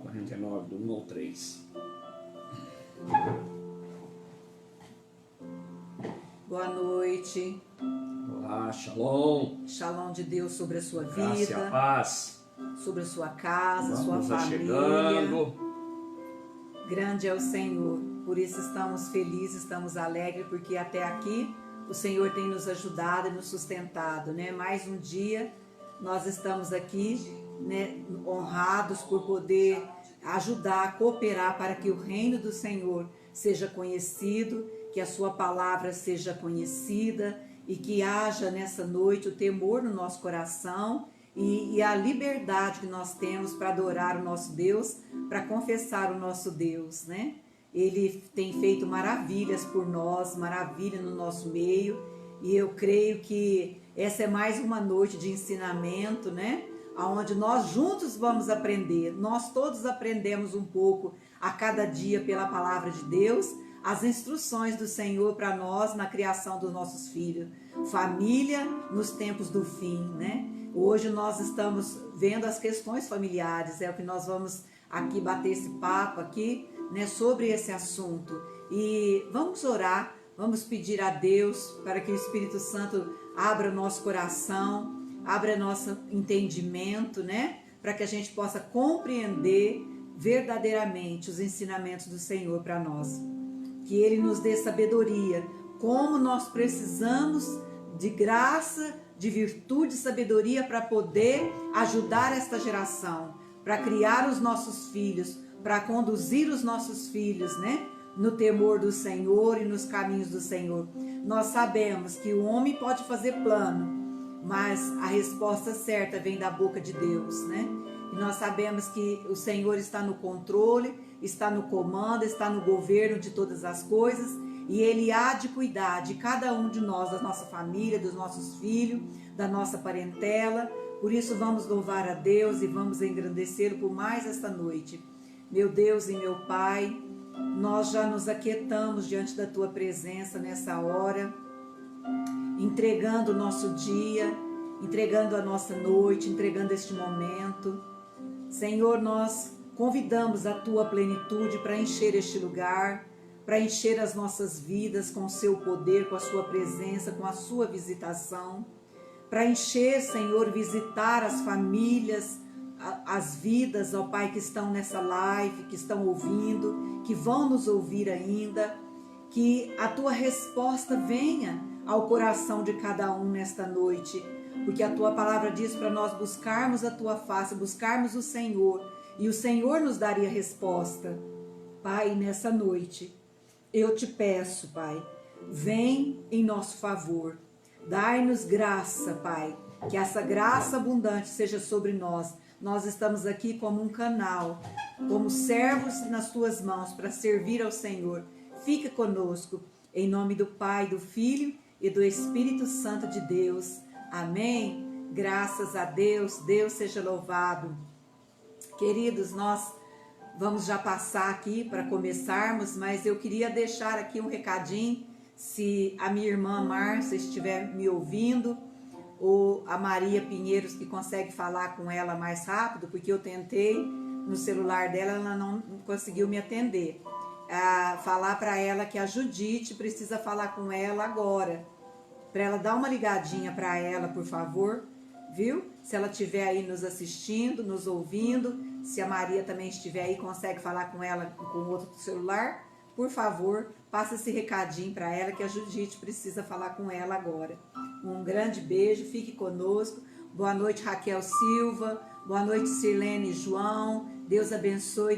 49, do 1 ao 3. Boa noite. Olá, shalom. Shalom de Deus sobre a sua Graça vida, e a paz. sobre a sua casa, Vamos sua família. chegando. Grande é o Senhor, por isso estamos felizes, estamos alegres, porque até aqui o Senhor tem nos ajudado e nos sustentado, né? Mais um dia nós estamos aqui, né, honrados por poder ajudar, cooperar para que o reino do Senhor seja conhecido, que a sua palavra seja conhecida e que haja nessa noite o temor no nosso coração e a liberdade que nós temos para adorar o nosso Deus, para confessar o nosso Deus, né? Ele tem feito maravilhas por nós, maravilha no nosso meio, e eu creio que essa é mais uma noite de ensinamento, né? Onde nós juntos vamos aprender. Nós todos aprendemos um pouco a cada dia pela palavra de Deus, as instruções do Senhor para nós na criação dos nossos filhos. Família nos tempos do fim, né? Hoje nós estamos vendo as questões familiares, é o que nós vamos aqui bater esse papo aqui, né, sobre esse assunto. E vamos orar, vamos pedir a Deus para que o Espírito Santo abra o nosso coração, abra nosso entendimento, né, para que a gente possa compreender verdadeiramente os ensinamentos do Senhor para nós. Que Ele nos dê sabedoria, como nós precisamos de graça, de virtude e sabedoria para poder ajudar esta geração, para criar os nossos filhos, para conduzir os nossos filhos, né, no temor do Senhor e nos caminhos do Senhor. Nós sabemos que o homem pode fazer plano, mas a resposta certa vem da boca de Deus, né? E nós sabemos que o Senhor está no controle, está no comando, está no governo de todas as coisas, e Ele há de cuidar de cada um de nós, da nossa família, dos nossos filhos, da nossa parentela. Por isso vamos louvar a Deus e vamos engrandecê-lo por mais esta noite. Meu Deus e meu Pai, nós já nos aquietamos diante da Tua presença nessa hora, entregando o nosso dia, entregando a nossa noite, entregando este momento. Senhor, nós convidamos a Tua plenitude para encher este lugar, para encher as nossas vidas com o Seu poder, com a Sua presença, com a Sua visitação, para encher, Senhor, visitar as famílias, as vidas, ó Pai, que estão nessa live, que estão ouvindo, que vão nos ouvir ainda, que a Tua resposta venha ao coração de cada um nesta noite, porque a Tua palavra diz para nós buscarmos a Tua face, buscarmos o Senhor, e o Senhor nos daria resposta. Pai, nessa noite, eu te peço, Pai, vem em nosso favor, dai-nos graça, Pai, que essa graça abundante seja sobre nós. Nós estamos aqui como um canal, como servos nas Tuas mãos para servir ao Senhor. Fica conosco, em nome do Pai, do Filho e do Espírito Santo de Deus. Amém? Graças a Deus, Deus seja louvado. Queridos, nós vamos já passar aqui para começarmos, mas eu queria deixar aqui um recadinho, se a minha irmã Márcia estiver me ouvindo, ou a Maria Pinheiros, que consegue falar com ela mais rápido, porque eu tentei no celular dela, ela não conseguiu me atender. Falar para ela que a Judite precisa falar com ela agora, para ela dar uma ligadinha para ela, por favor, viu? Se ela estiver aí nos assistindo, nos ouvindo, se a Maria também estiver aí, consegue falar com ela com outro celular, por favor, passa esse recadinho para ela, que a Judite precisa falar com ela agora. Um grande beijo, fique conosco. Boa noite, Raquel Silva. Boa noite, Sirlene João. Deus abençoe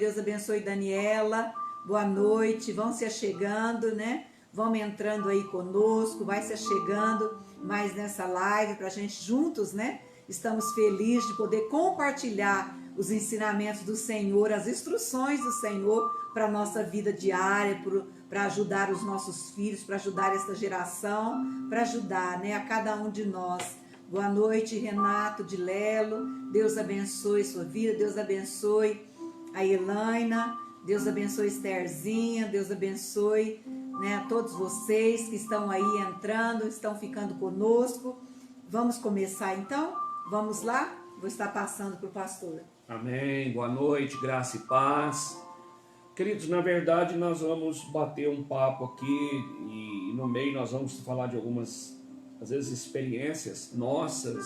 Daniela. Boa noite, vão se achegando, né? Vão entrando aí conosco, vai se achegando mais nessa live para a gente juntos, né? Estamos felizes de poder compartilhar os ensinamentos do Senhor, as instruções do Senhor para a nossa vida diária, para ajudar os nossos filhos, para ajudar esta geração, para ajudar, né, a cada um de nós. Boa noite, Renato de Lelo. Deus abençoe sua vida, Deus abençoe a Elaina, Deus abençoe Estherzinha, Deus abençoe, né, a todos vocês que estão aí entrando, estão ficando conosco. Vamos começar então? Vamos lá? Vou estar passando para o pastor. Amém. Boa noite, graça e paz. Queridos, na verdade nós vamos bater um papo aqui e no meio nós vamos falar de algumas, às vezes, experiências nossas,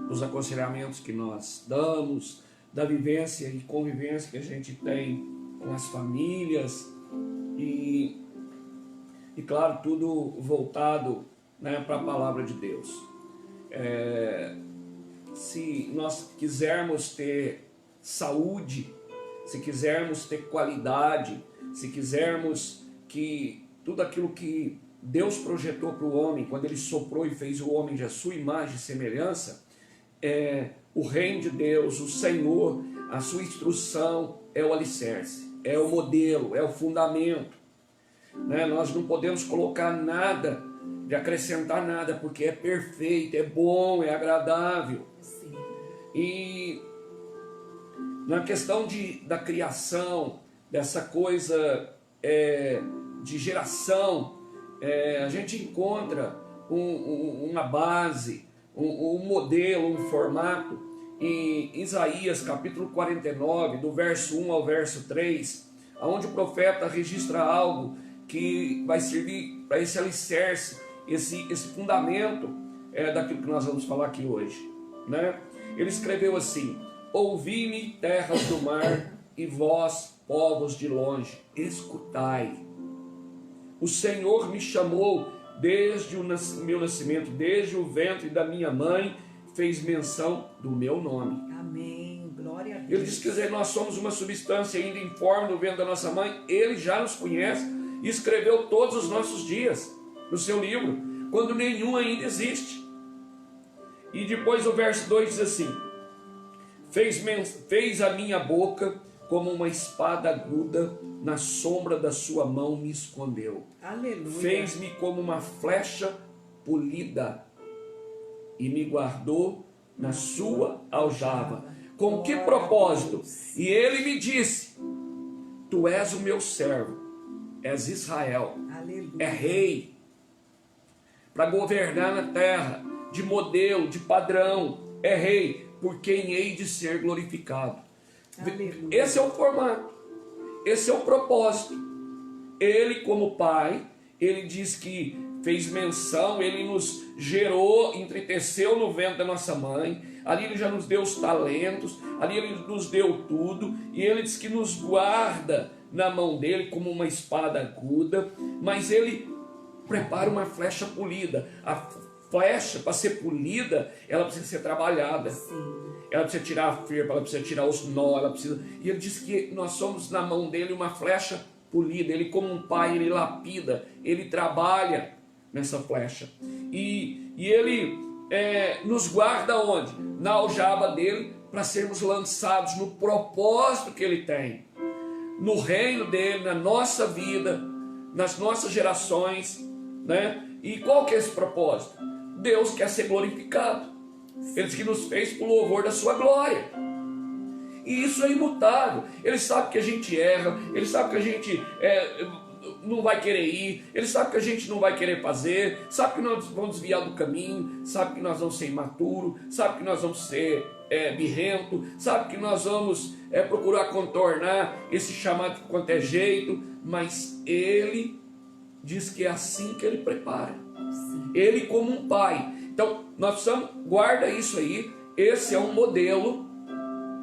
dos aconselhamentos que nós damos, da vivência e convivência que a gente tem com as famílias e claro, tudo voltado, né, para a palavra de Deus. Se nós quisermos ter saúde, se quisermos ter qualidade, se quisermos que tudo aquilo que Deus projetou para o homem, quando Ele soprou e fez o homem de sua imagem e semelhança, o reino de Deus, o Senhor, a sua instrução é o alicerce, é o modelo, é o fundamento. Né? Nós não podemos colocar nada, de acrescentar nada, porque é perfeito, é bom, é agradável. Sim. E na questão da criação, dessa coisa de geração, a gente encontra uma base, um modelo, um formato em Isaías capítulo 49, do verso 1 ao verso 3, onde o profeta registra algo que vai servir para esse alicerce, esse fundamento daquilo que nós vamos falar aqui hoje, né? Ele escreveu assim: ouvi-me, terras do mar, e vós, povos de longe, escutai. O Senhor me chamou desde o meu nascimento, desde o ventre da minha mãe, fez menção do meu nome. Amém. Glória a Deus. Ele diz que nós somos uma substância ainda informe no ventre da nossa mãe. Ele já nos conhece e escreveu todos os nossos dias no seu livro, quando nenhum ainda existe. E depois o verso 2 diz assim: fez a minha boca como uma espada aguda, na sombra da sua mão me escondeu. Aleluia. Fez-me como uma flecha polida e me guardou na sua aljava. Com que propósito? E ele me disse: tu és o meu servo, és Israel, Aleluia. é rei, para governar na terra, de modelo, de padrão, é rei, por quem hei de ser glorificado. Aleluia. Esse é o formato, esse é o propósito. Ele, como pai, ele diz que fez menção, ele nos gerou, entreteceu no ventre da nossa mãe, ali ele já nos deu os talentos, ali ele nos deu tudo, e ele diz que nos guarda na mão dele como uma espada aguda, mas ele prepara uma flecha polida. A flecha, para ser polida, ela precisa ser trabalhada. Sim. Ela precisa tirar a ferpa, ela precisa tirar os nós, ela precisa... E ele diz que nós somos na mão dele uma flecha polida. Ele, como um pai, ele lapida, ele trabalha nessa flecha. E ele nos guarda onde? Na aljava dele, para sermos lançados no propósito que ele tem, no reino dele, na nossa vida, nas nossas gerações, né? E qual que é esse propósito? Deus quer ser glorificado. Ele diz que nos fez por louvor da sua glória. E isso é imutável. Ele sabe que a gente erra, ele sabe que a gente não vai querer ir, ele sabe que a gente não vai querer fazer, sabe que nós vamos desviar do caminho, sabe que nós vamos ser imaturo, sabe que nós vamos ser birrento, sabe que nós vamos procurar contornar esse chamado de quanto é jeito, mas ele diz que é assim que ele prepara. Sim. Ele como um pai. Então nós precisamos, guarda isso aí, esse é um modelo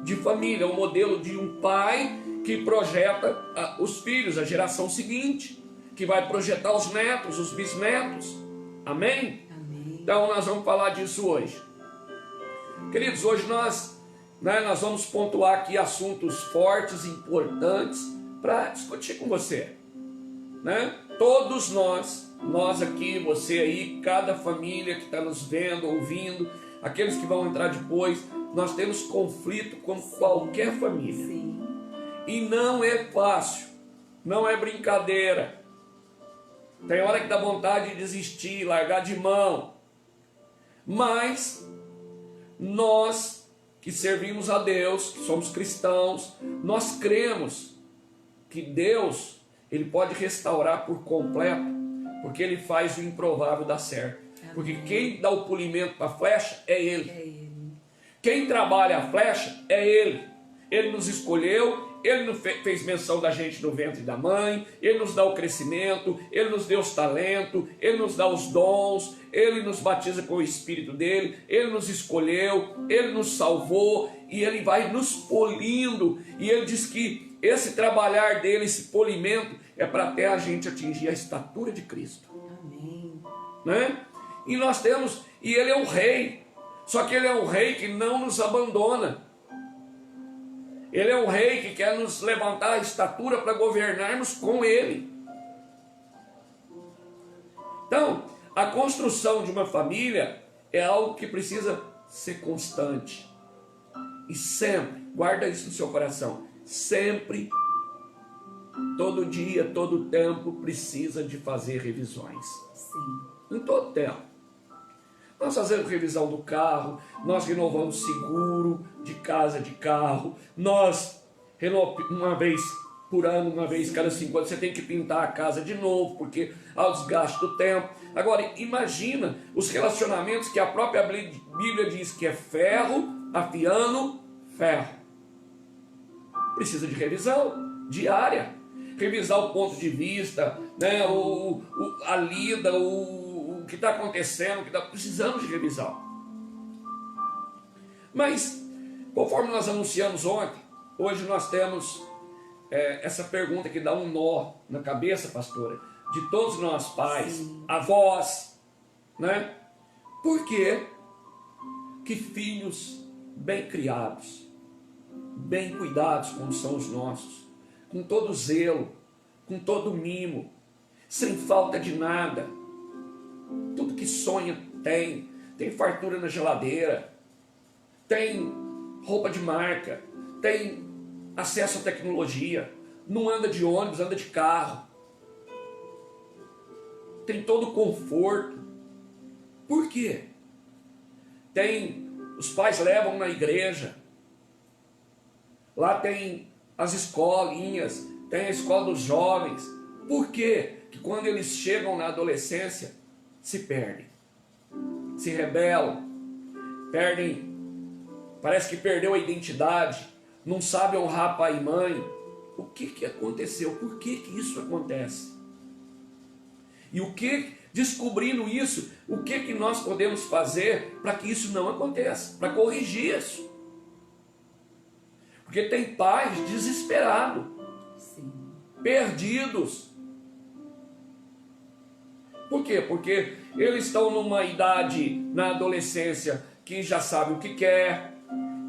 de família, um modelo de um pai que projeta os filhos, a geração seguinte, que vai projetar os netos, os bisnetos. Amém? Amém. Então nós vamos falar disso hoje. Queridos, hoje nós vamos pontuar aqui assuntos fortes, importantes, para discutir com você, né? Todos nós aqui, você aí, cada família que está nos vendo, ouvindo, aqueles que vão entrar depois, nós temos conflito com qualquer família. Sim. E não é fácil, não é brincadeira. Tem hora que dá vontade de desistir, largar de mão. Mas nós que servimos a Deus, que somos cristãos, nós cremos que Deus, Ele pode restaurar por completo, porque Ele faz o improvável dar certo. Porque quem dá o polimento para a flecha é Ele. É Ele. Quem trabalha a flecha é Ele. Ele nos escolheu, Ele não fez menção da gente no ventre da mãe, Ele nos dá o crescimento, Ele nos deu os talentos, Ele nos dá os dons, Ele nos batiza com o Espírito dEle, Ele nos escolheu, Ele nos salvou e Ele vai nos polindo. E Ele diz que esse trabalhar dEle, esse polimento, é para até a gente atingir a estatura de Cristo. Amém. Né? E nós temos, e Ele é um rei, só que Ele é um rei que não nos abandona. Ele é um rei que quer nos levantar a estatura para governarmos com Ele. Então, a construção de uma família é algo que precisa ser constante. E sempre, guarda isso no seu coração, sempre, todo dia, todo tempo, precisa de fazer revisões. Sim. Em todo tempo. Nós fazemos revisão do carro, nós renovamos seguro de casa, de carro, nós uma vez por ano, uma vez cada 5 anos, você tem que pintar a casa de novo, porque há o desgaste do tempo. Agora, imagina os relacionamentos que a própria Bíblia diz que é ferro afiando ferro. Precisa de revisão diária, revisar o ponto de vista, né, a lida, o que está acontecendo, precisamos de revisão. Mas, conforme nós anunciamos ontem, hoje nós temos essa pergunta que dá um nó na cabeça, pastora, de todos nós pais, sim, avós, né? Por que filhos bem criados, bem cuidados como são os nossos, com todo zelo, com todo mimo, sem falta de nada, tudo que sonha tem fartura na geladeira, tem roupa de marca, tem acesso à tecnologia, não anda de ônibus, anda de carro, tem todo o conforto. Por quê? Os pais levam na igreja, lá tem as escolinhas, tem a escola dos jovens. Por quê? Que quando eles chegam na adolescência, se perdem, se rebelam, parece que perdeu a identidade, não sabe honrar pai e mãe. O que aconteceu? Por que isso acontece? E descobrindo isso, o que nós podemos fazer para que isso não aconteça, para corrigir isso? Porque tem pais desesperados, sim, perdidos. Por quê? Porque eles estão numa idade, na adolescência, que já sabe o que quer,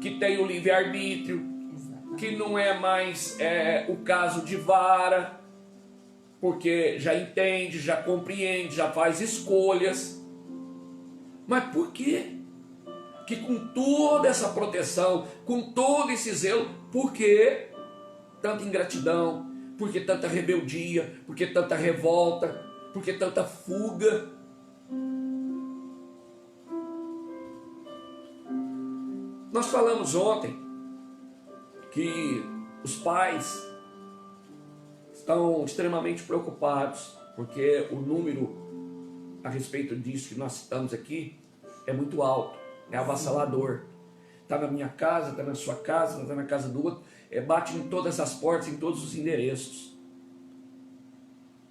que tem o livre-arbítrio, que não é mais o caso de vara, porque já entende, já compreende, já faz escolhas. Mas por quê? Que com toda essa proteção, com todo esse zelo, por que tanta ingratidão? Por que tanta rebeldia? Por que tanta revolta? Por que tanta fuga? Nós falamos ontem que os pais estão extremamente preocupados, porque o número a respeito disso que nós citamos aqui é muito alto, é avassalador. Está na minha casa, está na sua casa, está na casa do outro, bate em todas as portas, em todos os endereços.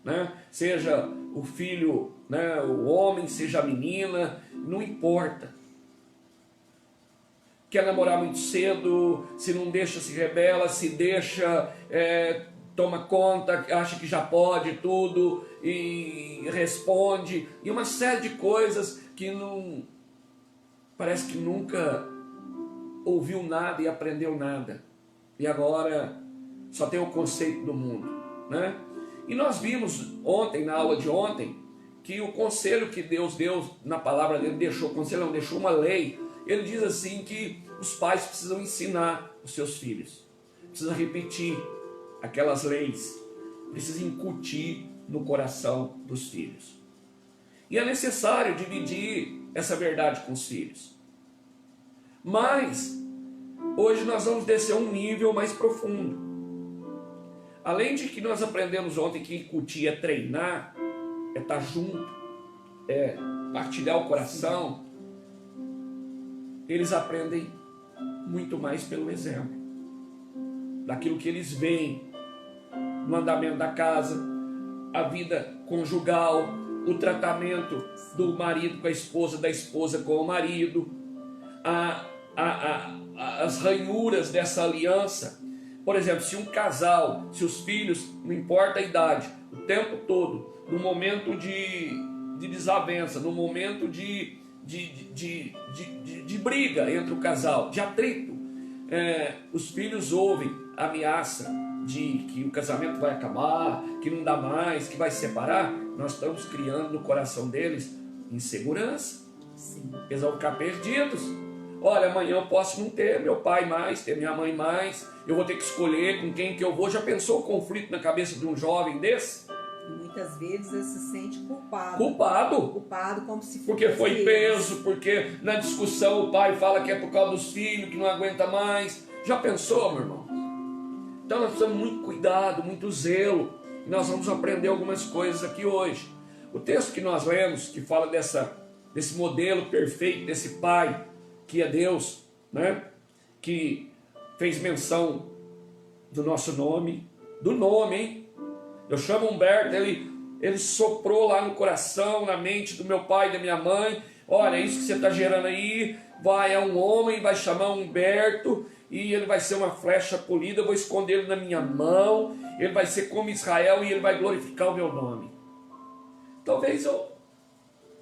Né? Seja o filho, né, o homem, seja a menina, não importa. Quer namorar muito cedo, se não deixa, se rebela, se deixa, toma conta, acha que já pode tudo e responde, e uma série de coisas que não, parece que nunca ouviu nada e aprendeu nada, e agora só tem o conceito do mundo, né? E nós vimos ontem, na aula de ontem, que o conselho que Deus deu na palavra dele, deixou uma lei. Ele diz assim que os pais precisam ensinar os seus filhos, precisam repetir aquelas leis, precisam incutir no coração dos filhos. E é necessário dividir essa verdade com os filhos. Mas hoje nós vamos descer um nível mais profundo. Além de que nós aprendemos ontem que incutir é treinar, é estar junto, é partilhar o coração, eles aprendem muito mais pelo exemplo. daquilo que eles veem no andamento da casa, a vida conjugal, o tratamento do marido com a esposa, da esposa com o marido, as ranhuras dessa aliança. Por exemplo, se um casal, se os filhos, não importa a idade, o tempo todo, no momento de desavença, no momento de briga entre o casal, de atrito, os filhos ouvem a ameaça de que o casamento vai acabar, que não dá mais, que vai separar, nós estamos criando no coração deles insegurança. Sim. Eles vão ficar perdidos. Olha, amanhã eu posso não ter meu pai mais, ter minha mãe mais, eu vou ter que escolher com quem que eu vou. Já pensou o conflito na cabeça de um jovem desse? E muitas vezes ele se sente culpado. Culpado, como se fosse porque foi ele. peso, porque na discussão o pai fala que é por causa dos filhos, que não aguenta mais. Já pensou, meu irmão? Então nós precisamos muito cuidado, muito zelo. E nós vamos aprender algumas coisas aqui hoje. O texto que nós lemos, que fala desse modelo perfeito, desse pai, que é Deus, né? Que fez menção do nosso nome, hein? Eu chamo Humberto, ele soprou lá no coração, na mente do meu pai e da minha mãe. Olha, isso que você está gerando aí, é um homem, vai chamar Humberto, e ele vai ser uma flecha polida, eu vou esconder ele na minha mão, ele vai ser como Israel e ele vai glorificar o meu nome. Talvez eu,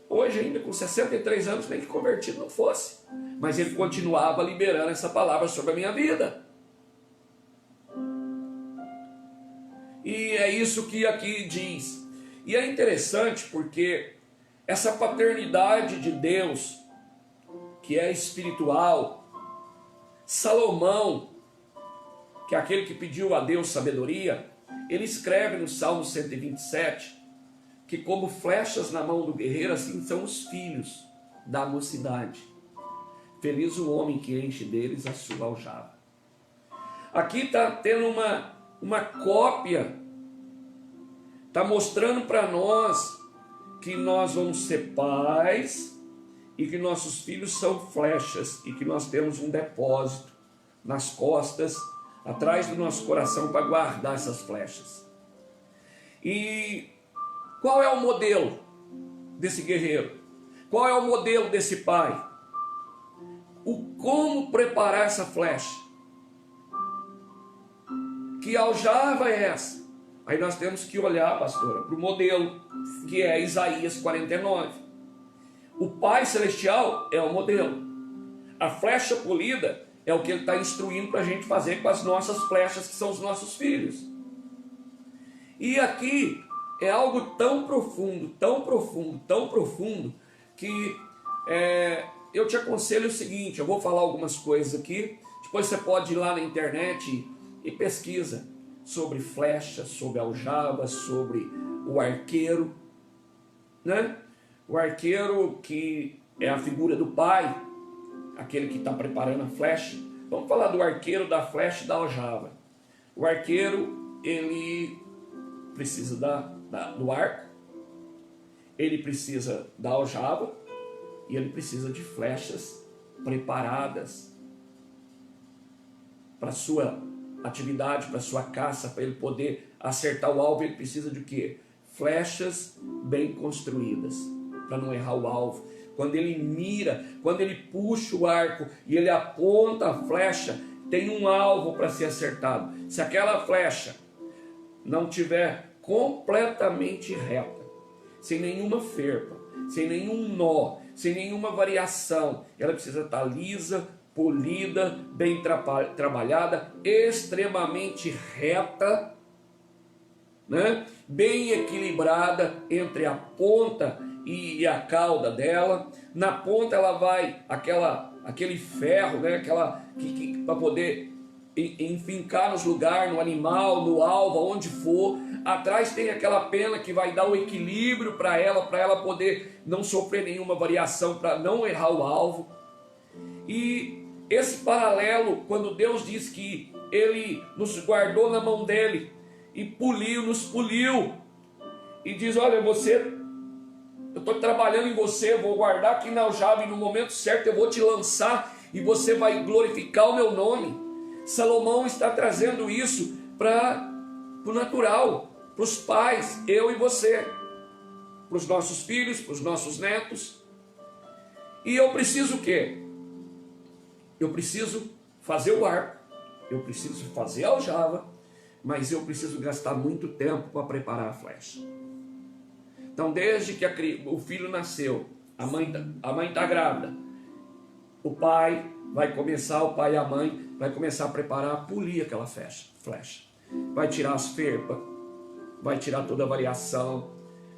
hoje ainda com 63 anos, nem que convertido não fosse, mas ele continuava liberando essa palavra sobre a minha vida. E é isso que aqui diz. E é interessante porque essa paternidade de Deus, que é espiritual, Salomão, que é aquele que pediu a Deus sabedoria, ele escreve no Salmo 127, que como flechas na mão do guerreiro, assim são os filhos da mocidade. Feliz o homem que enche deles a sua aljava. Aqui está tendo uma cópia, está mostrando para nós que nós vamos ser pais e que nossos filhos são flechas e que nós temos um depósito nas costas, atrás do nosso coração para guardar essas flechas. E qual é o modelo desse guerreiro? Qual é o modelo desse pai? Como preparar essa flecha? Que aljava é essa? Aí nós temos que olhar, pastora, para o modelo, que é Isaías 49. O Pai Celestial é o modelo. A flecha polida é o que ele está instruindo para a gente fazer com as nossas flechas, que são os nossos filhos. E aqui é algo tão profundo, tão profundo, tão profundo, que eu te aconselho o seguinte, eu vou falar algumas coisas aqui, depois você pode ir lá na internet e pesquisa sobre flecha, sobre aljava, sobre o arqueiro, né? O arqueiro, que é a figura do pai, aquele que está preparando a flecha. Vamos falar do arqueiro, da flecha e da aljava. O arqueiro, ele precisa do arco, ele precisa da aljava e ele precisa de flechas preparadas para sua atividade, para sua caça, para ele poder acertar o alvo. Ele precisa de quê? Flechas bem construídas, para não errar o alvo. Quando ele mira, quando ele puxa o arco e ele aponta a flecha, tem um alvo para ser acertado. Se aquela flecha não tiver completamente reta, sem nenhuma ferpa, sem nenhum nó, sem nenhuma variação, ela precisa estar lisa, polida, bem trabalhada, extremamente reta, né? Bem equilibrada entre a ponta e a cauda dela. Na ponta ela vai aquele ferro, né? Para poder enfincar nos lugares, no animal, no alvo, onde for. Atrás tem aquela pena que vai dar o equilíbrio para ela poder não sofrer nenhuma variação, para não errar o alvo. E esse paralelo, quando Deus diz que Ele nos guardou na mão dEle e nos poliu, e diz, olha, eu estou trabalhando em você, eu vou guardar aqui na aljava e no momento certo eu vou te lançar e você vai glorificar o meu nome. Salomão está trazendo isso para o natural, para os pais, eu e você, para os nossos filhos, para os nossos netos. E eu preciso o quê? Eu preciso fazer o arco, eu preciso fazer a aljava, mas eu preciso gastar muito tempo para preparar a flecha. Então, desde que o filho nasceu, a mãe está grávida, o pai e a mãe vai começar a preparar, polir aquela flecha. Vai tirar as ferpas, vai tirar toda a variação,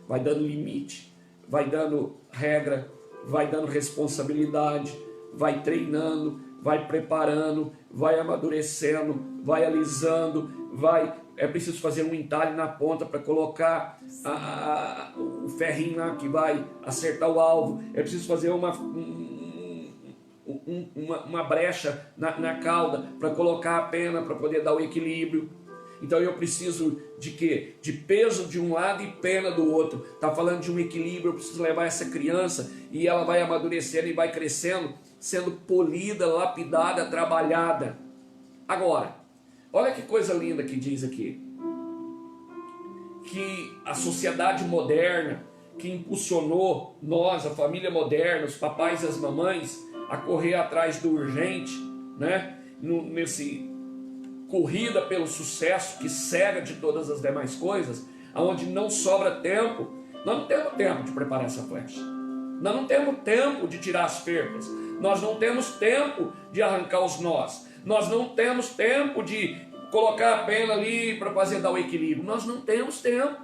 vai dando limite, vai dando regra, vai dando responsabilidade, vai treinando, vai preparando, vai amadurecendo, vai alisando, é preciso fazer um entalhe na ponta para colocar o ferrinho lá que vai acertar o alvo, é preciso fazer uma brecha na cauda para colocar a pena, para poder dar o equilíbrio. Então eu preciso de quê? De peso de um lado e pena do outro. Está falando de um equilíbrio, eu preciso levar essa criança e ela vai amadurecendo e vai crescendo, sendo polida, lapidada, trabalhada. Agora, olha que coisa linda que diz aqui. Que a sociedade moderna, que impulsionou nós, a família moderna, os papais e as mamães, a correr atrás do urgente, né? Nesse corrida pelo sucesso que cega de todas as demais coisas, aonde não sobra tempo. Nós não temos tempo de preparar essa flecha. Nós não temos tempo de tirar as ferpas. Nós não temos tempo de arrancar os nós. Nós não temos tempo de colocar a pena ali para fazer dar o equilíbrio. Nós não temos tempo.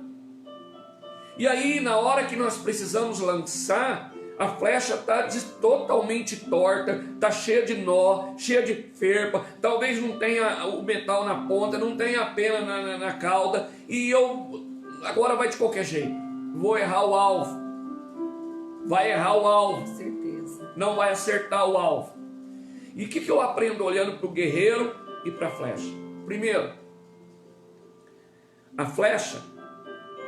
E aí, na hora que nós precisamos lançar, a flecha está totalmente torta, está cheia de nó, cheia de ferpa, talvez não tenha o metal na ponta, não tenha a pena na cauda, e agora vai de qualquer jeito, vou errar o alvo, vai errar o alvo, Com certeza. Não vai acertar o alvo. E o que eu aprendo olhando para o guerreiro e para a flecha? Primeiro, a flecha,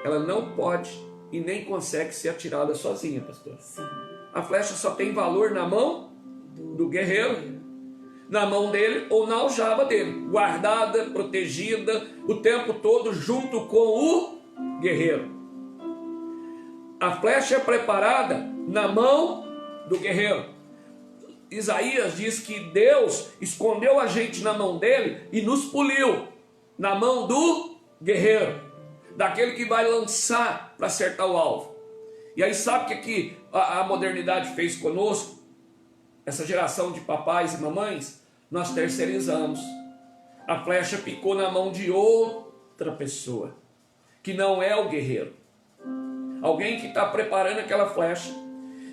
ela não pode e nem consegue ser atirada sozinha, pastor. Sim. A flecha só tem valor na mão do guerreiro, na mão dele ou na aljava dele, guardada, protegida o tempo todo junto com o guerreiro. A flecha é preparada na mão do guerreiro. Isaías diz que Deus escondeu a gente na mão dele e nos poliu na mão do guerreiro, daquele que vai lançar para acertar o alvo. E aí sabe o que a modernidade fez conosco? Essa geração de papais e mamães, nós terceirizamos. A flecha picou na mão de outra pessoa, que não é o guerreiro. Alguém que está preparando aquela flecha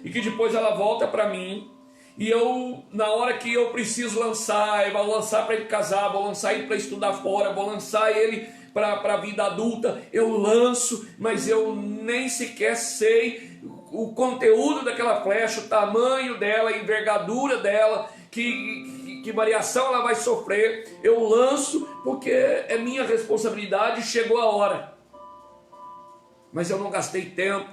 e que depois ela volta para mim. E eu, na hora que eu preciso lançar, eu vou lançar para ele casar, vou lançar ele para estudar fora, vou lançar ele para a vida adulta, eu lanço, mas eu nem sequer sei o conteúdo daquela flecha, o tamanho dela, a envergadura dela, que variação ela vai sofrer. Eu lanço porque é minha responsabilidade, chegou a hora. Mas eu não gastei tempo,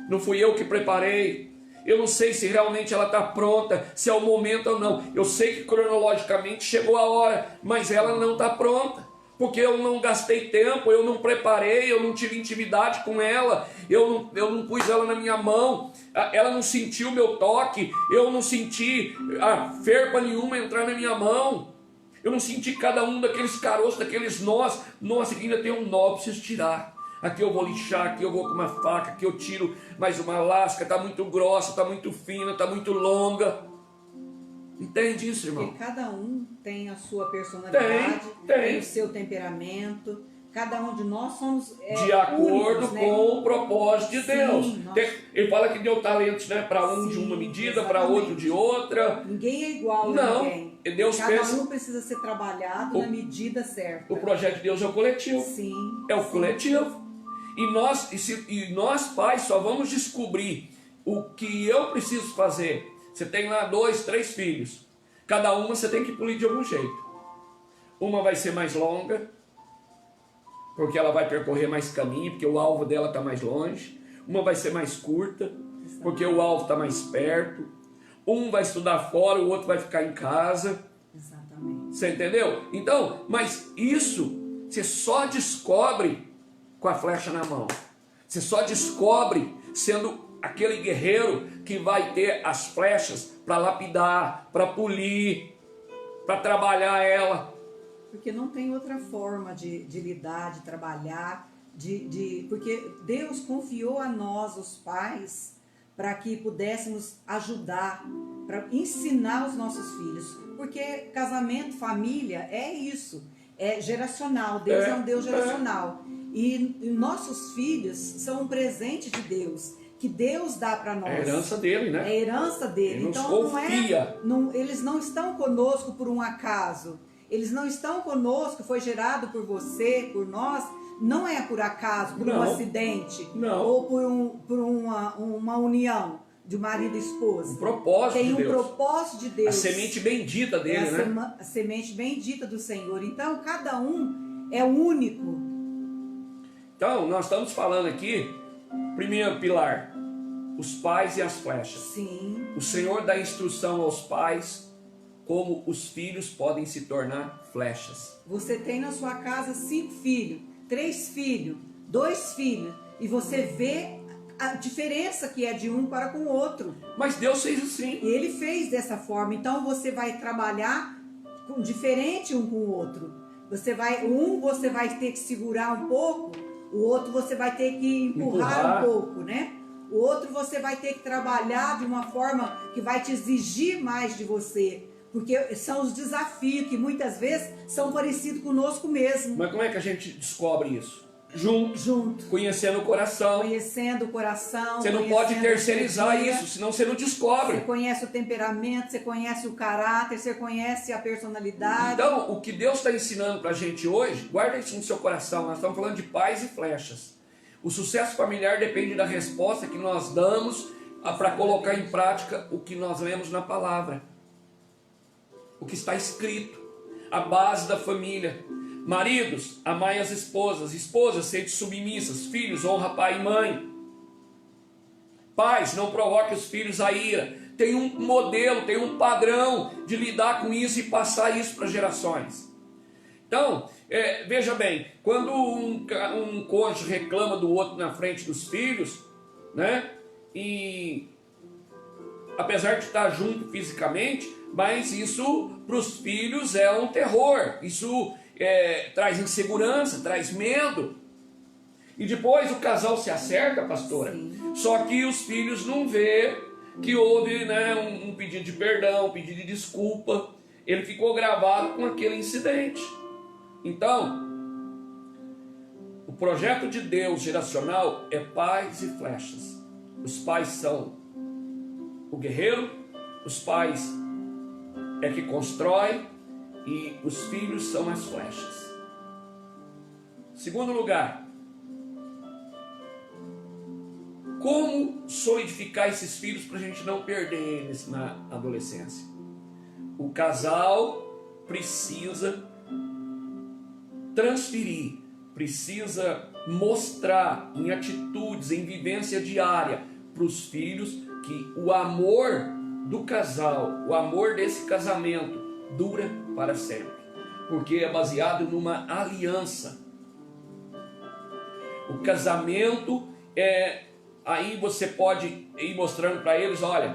não fui eu que preparei. Eu não sei se realmente ela está pronta, se é o momento ou não. Eu sei que cronologicamente chegou a hora, mas ela não está pronta. Porque eu não gastei tempo, eu não preparei, eu não tive intimidade com ela, eu não pus ela na minha mão, ela não sentiu o meu toque, eu não senti ferpa nenhuma entrar na minha mão, eu não senti cada um daqueles caroços, daqueles nós. Nossa, aqui ainda tem um nó, eu preciso tirar. Aqui eu vou lixar, aqui eu vou com uma faca, aqui eu tiro mais uma lasca, está muito grossa, está muito fina, está muito longa. Entende isso, irmão? Porque cada um tem a sua personalidade, tem o seu temperamento. Cada um de nós somos de acordo únicos, né? com o propósito de Deus. Sim, ele fala que deu talentos, né, para um de uma medida, para outro de outra. Ninguém é igual a ninguém. Deus cada pensa, um precisa ser trabalhado na medida certa. O projeto de Deus é o coletivo. Sim. É o coletivo. E nós pais só vamos descobrir o que eu preciso fazer. Você tem lá 2, 3 filhos. Cada uma você tem que polir de algum jeito. Uma vai ser mais longa, porque ela vai percorrer mais caminho, porque o alvo dela está mais longe. Uma vai ser mais curta, porque o alvo está mais perto. Um vai estudar fora, o outro vai ficar em casa. Exatamente. Você entendeu? Então, mas isso você só descobre com a flecha na mão. Você só descobre sendo aquele guerreiro que vai ter as flechas para lapidar, para polir, para trabalhar ela. Porque não tem outra forma de lidar, de trabalhar, porque Deus confiou a nós, os pais, para que pudéssemos ajudar, para ensinar os nossos filhos. Porque casamento, família, é isso, é geracional. Deus é um Deus geracional. E nossos filhos são um presente de Deus, que Deus dá para nós. É a herança dele, né? É a herança dele. Ele então nos confia. eles não estão conosco por um acaso. Eles não estão conosco, foi gerado por você, por nós. Não é por acaso, por um acidente, ou por uma união de marido e esposa. Um propósito Tem de um Deus. propósito de Deus. A semente bendita dele, né? A semente bendita do Senhor. Então, cada um é único. Então, nós estamos falando aqui, primeiro pilar, os pais e as flechas. Sim. O Senhor dá instrução aos pais como os filhos podem se tornar flechas. Você tem na sua casa 5 filhos, 3 filhos, 2 filhos, e você vê a diferença que é de um para com o outro. Mas Deus fez assim. E Ele fez dessa forma. Então você vai trabalhar diferente um com o outro. Você vai ter que segurar um pouco, o outro você vai ter que empurrar um pouco, né? O outro você vai ter que trabalhar de uma forma que vai te exigir mais de você. Porque são os desafios que muitas vezes são parecidos conosco mesmo. Mas como é que a gente descobre isso? Junto. Conhecendo o coração. Conhecendo o coração. Você não pode terceirizar isso, senão você não descobre. Você conhece o temperamento, você conhece o caráter, você conhece a personalidade. Então, o que Deus está ensinando para a gente hoje, guarda isso no seu coração. Nós estamos falando de pais e flechas. O sucesso familiar depende da resposta que nós damos para colocar em prática o que nós lemos na palavra. O que está escrito, a base da família. Maridos, amai as esposas. Esposas, sede submissas. Filhos, honra pai e mãe. Pais, não provoque os filhos a ira. Tem um modelo, tem um padrão de lidar com isso e passar isso para gerações. Então, veja bem, quando um cônjuge reclama do outro na frente dos filhos, né? E apesar de estar junto fisicamente, mas isso para os filhos é um terror. Isso traz insegurança, traz medo. E depois o casal se acerta, pastora. Sim. Só que os filhos não vê que houve, né, um pedido de perdão, um pedido de desculpa. Ele ficou gravado com aquele incidente. Então, o projeto de Deus geracional é pais e flechas. Os pais são o guerreiro, os pais é que constrói e os filhos são as flechas. Segundo lugar, como solidificar esses filhos para a gente não perder eles na adolescência? O casal precisa transferir, precisa mostrar em atitudes, em vivência diária para os filhos que o amor do casal, o amor desse casamento dura para sempre, porque é baseado numa aliança. O casamento aí você pode ir mostrando para eles, olha,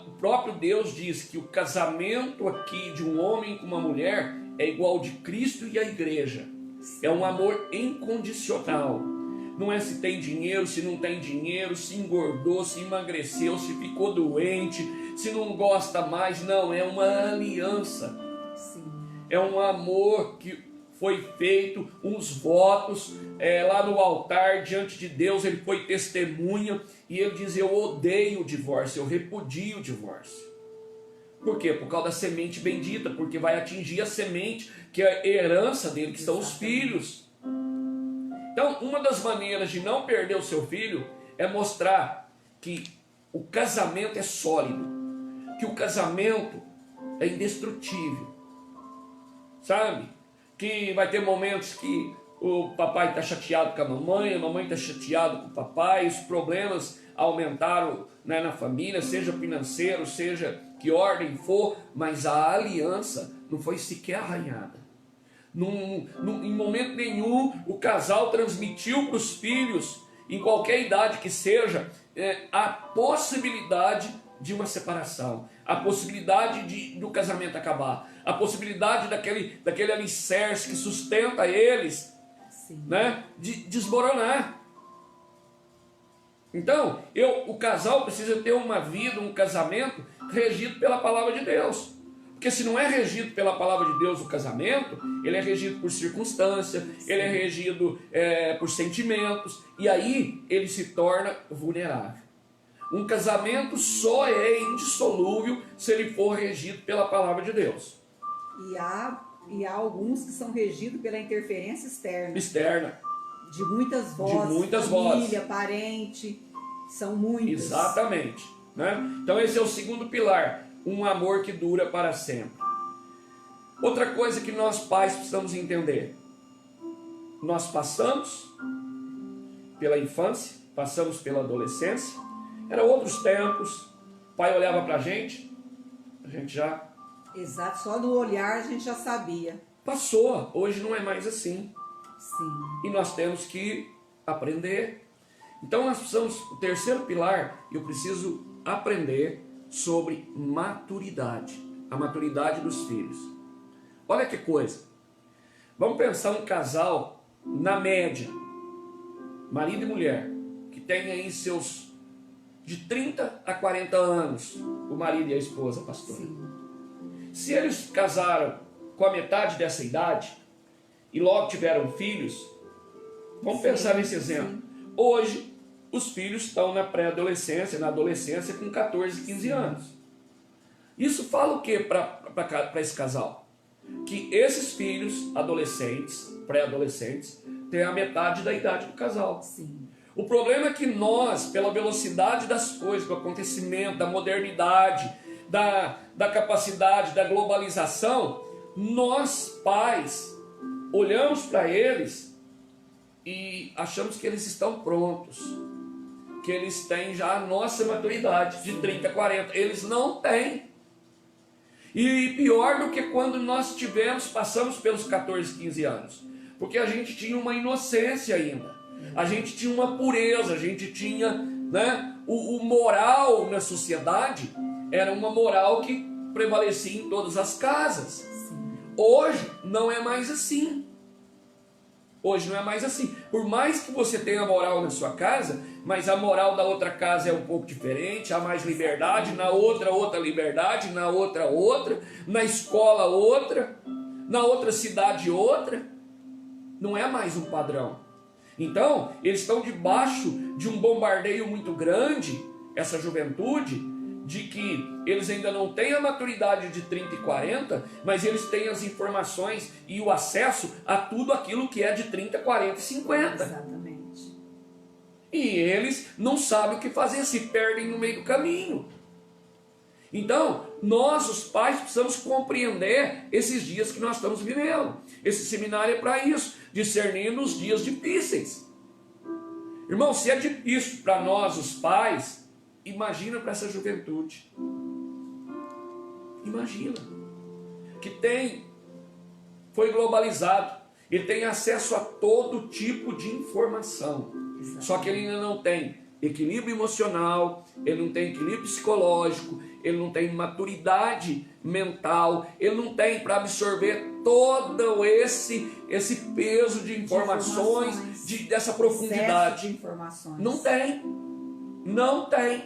o próprio Deus diz que o casamento aqui de um homem com uma mulher é igual de Cristo e a igreja. É um amor incondicional. Não é se tem dinheiro, se não tem dinheiro, se engordou, se emagreceu, se ficou doente, se não gosta mais. Não, é uma aliança. Sim. É um amor que foi feito, uns votos lá no altar, diante de Deus. Ele foi testemunha e ele diz: eu odeio o divórcio, eu repudio o divórcio. Por quê? Por causa da semente bendita, porque vai atingir a semente que é a herança dele, que são os filhos. Então, uma das maneiras de não perder o seu filho é mostrar que o casamento é sólido, que o casamento é indestrutível, sabe? Que vai ter momentos que o papai está chateado com a mamãe está chateada com o papai, os problemas aumentaram, né, na família, seja financeiro, seja que ordem for, mas a aliança não foi sequer arranhada. Em momento nenhum o casal transmitiu para os filhos, em qualquer idade que seja, a possibilidade de uma separação, a possibilidade do casamento acabar, a possibilidade daquele alicerce que sustenta eles, né, de desmoronar. Então, o casal precisa ter uma vida, um casamento regido pela palavra de Deus. Porque se não é regido pela palavra de Deus o casamento, ele é regido por circunstância, ele é regido por sentimentos, e aí ele se torna vulnerável. Um casamento só é indissolúvel se ele for regido pela palavra de Deus. E há alguns que são regidos pela interferência externa. De muitas vozes, família, parente, são muitos. Exatamente, né? Então esse é o segundo pilar, um amor que dura para sempre. Outra coisa que nós pais precisamos entender: nós passamos pela infância, passamos pela adolescência, eram outros tempos, o pai olhava para a gente já... Exato, só no olhar a gente já sabia. Passou, hoje não é mais assim. Sim. E nós temos que aprender. Então nós precisamos, o terceiro pilar, eu preciso aprender sobre maturidade, a maturidade dos filhos. Olha que coisa, vamos pensar um casal, na média, marido e mulher, que tem aí seus de 30 a 40 anos, o marido e a esposa, pastor. Sim. Se eles casaram com a metade dessa idade e logo tiveram filhos, vamos pensar nesse exemplo. Hoje, os filhos estão na pré-adolescência, na adolescência, com 14, 15 anos. Isso fala o que para esse casal? Que esses filhos, adolescentes, pré-adolescentes, têm a metade da idade do casal. Sim. O problema é que nós, pela velocidade das coisas, do acontecimento, da modernidade, da capacidade, da globalização, nós, pais, olhamos para eles e achamos que eles estão prontos, que eles têm já a nossa maturidade de 30, 40. Eles não têm. E pior do que quando nós passamos pelos 14, 15 anos, porque a gente tinha uma inocência ainda, a gente tinha uma pureza, a gente tinha, né, o moral na sociedade era uma moral que prevalecia em todas as casas. Hoje não é mais assim. Hoje não é mais assim. Por mais que você tenha moral na sua casa, mas a moral da outra casa é um pouco diferente, há mais liberdade, na outra liberdade, na outra, na escola outra, na outra cidade outra. Não é mais um padrão. Então, eles estão debaixo de um bombardeio muito grande, essa juventude, de que eles ainda não têm a maturidade de 30 e 40, mas eles têm as informações e o acesso a tudo aquilo que é de 30, 40 e 50. Exatamente. E eles não sabem o que fazer, se perdem no meio do caminho. Então, nós, os pais, precisamos compreender esses dias que nós estamos vivendo. Esse seminário é para isso, discernindo os dias difíceis. Irmão, se é difícil para nós, os pais, imagina para essa juventude. Imagina. Que foi globalizado. Ele tem acesso a todo tipo de informação. Exato. Só que ele ainda não tem equilíbrio emocional, ele não tem equilíbrio psicológico, ele não tem maturidade mental, ele não tem para absorver todo esse peso de informações, dessa profundidade. De informações. Não tem. Não tem.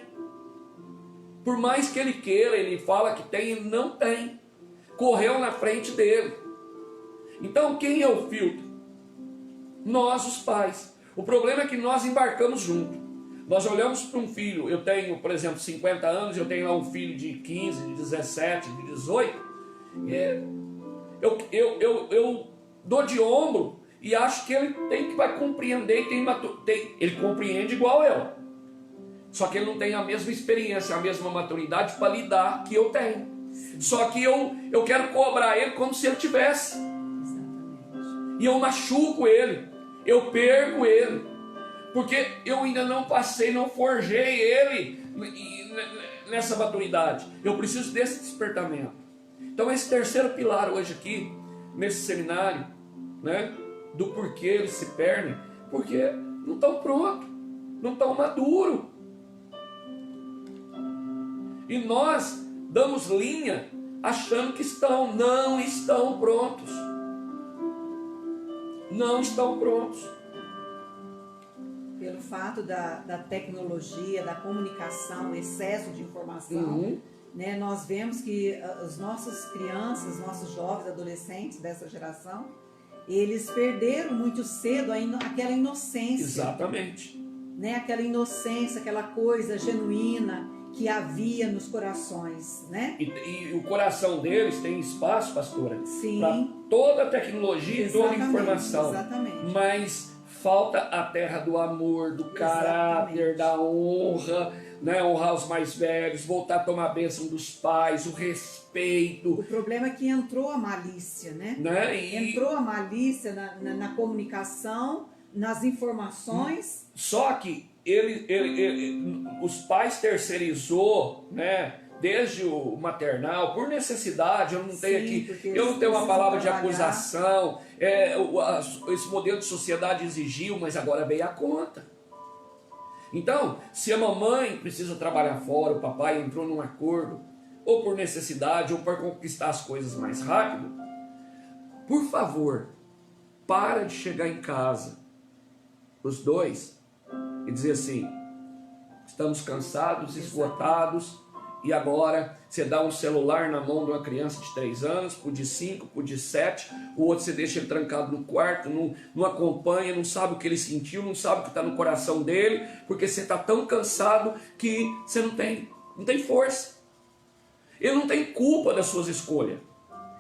Por mais que ele queira, ele fala que tem, ele não tem. Correu na frente dele. Então quem é o filtro? Nós, os pais. O problema é que nós embarcamos junto. Nós olhamos para um filho, eu tenho, por exemplo, 50 anos, eu tenho lá um filho de 15, de 17, de 18, eu dou de ombro e acho que ele vai compreender, ele compreende igual eu. Só que ele não tem a mesma experiência, a mesma maturidade para lidar que eu tenho. Só que eu quero cobrar ele como se ele tivesse. Exatamente. E eu machuco ele, eu perco ele. Porque eu ainda não passei, não forjei ele nessa maturidade. Eu preciso desse despertamento. Então esse terceiro pilar hoje aqui, nesse seminário, né, do porquê eles se perdem, porque não estão prontos, não estão maduros. E nós damos linha achando que estão, não estão prontos. Não estão prontos. Pelo fato da tecnologia, da comunicação, excesso de informação, né, nós vemos que as nossas crianças, nossos jovens, adolescentes dessa geração, eles perderam muito cedo aquela inocência. Exatamente. Né, aquela inocência, aquela coisa genuína que havia nos corações, né? E o coração deles tem espaço, pastora, para toda a tecnologia e toda a informação. Exatamente. Mas falta a terra do amor, do caráter, da honra, né? Honrar os mais velhos, voltar a tomar a bênção dos pais, o respeito. O problema é que entrou a malícia, né? Entrou a malícia na comunicação, nas informações. Só que os pais terceirizou, né? Desde o maternal, por necessidade. Eu não tenho uma palavra de acusação. Esse modelo de sociedade exigiu, mas agora veio a conta. Então, se a mamãe precisa trabalhar fora, o papai entrou num acordo, ou por necessidade, ou para conquistar as coisas mais rápido, por favor, para de chegar em casa, os dois, e dizer assim: estamos cansados, esgotados, e agora você dá um celular na mão de uma criança de 3 anos, por de 5, por de 7, o outro você deixa ele trancado no quarto, não acompanha, não sabe o que ele sentiu, não sabe o que está no coração dele, porque você está tão cansado que você não tem força. Ele não tem culpa das suas escolhas.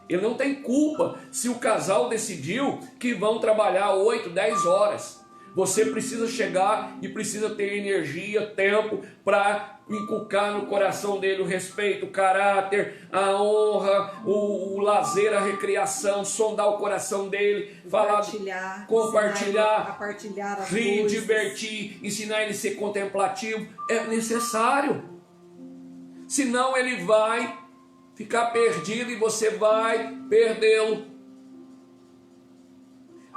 Ele não tem culpa se o casal decidiu que vão trabalhar 8, 10 horas. Você precisa chegar e precisa ter energia, tempo para inculcar no coração dele o respeito, o caráter, a honra, o lazer, a recreação, sondar o coração dele, compartilhar, rir, divertir, ensinar ele a ser contemplativo. É necessário. Senão ele vai ficar perdido e você vai perdê-lo.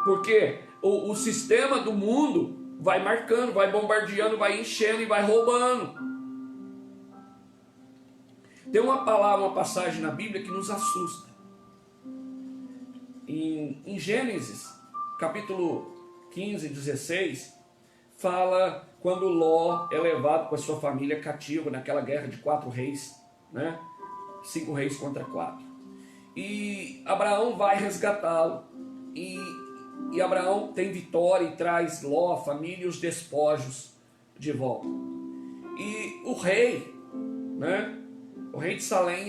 Porque o sistema do mundo vai marcando, vai bombardeando, vai enchendo e vai roubando. Tem uma passagem na Bíblia que nos assusta. Em Gênesis, capítulo 15, 16, fala quando Ló é levado com a sua família cativo naquela guerra de 4 reis, né? 5 reis contra 4. E Abraão vai resgatá-lo. E Abraão tem vitória e traz Ló, a família e os despojos de volta. E o rei, né? O rei de Salém,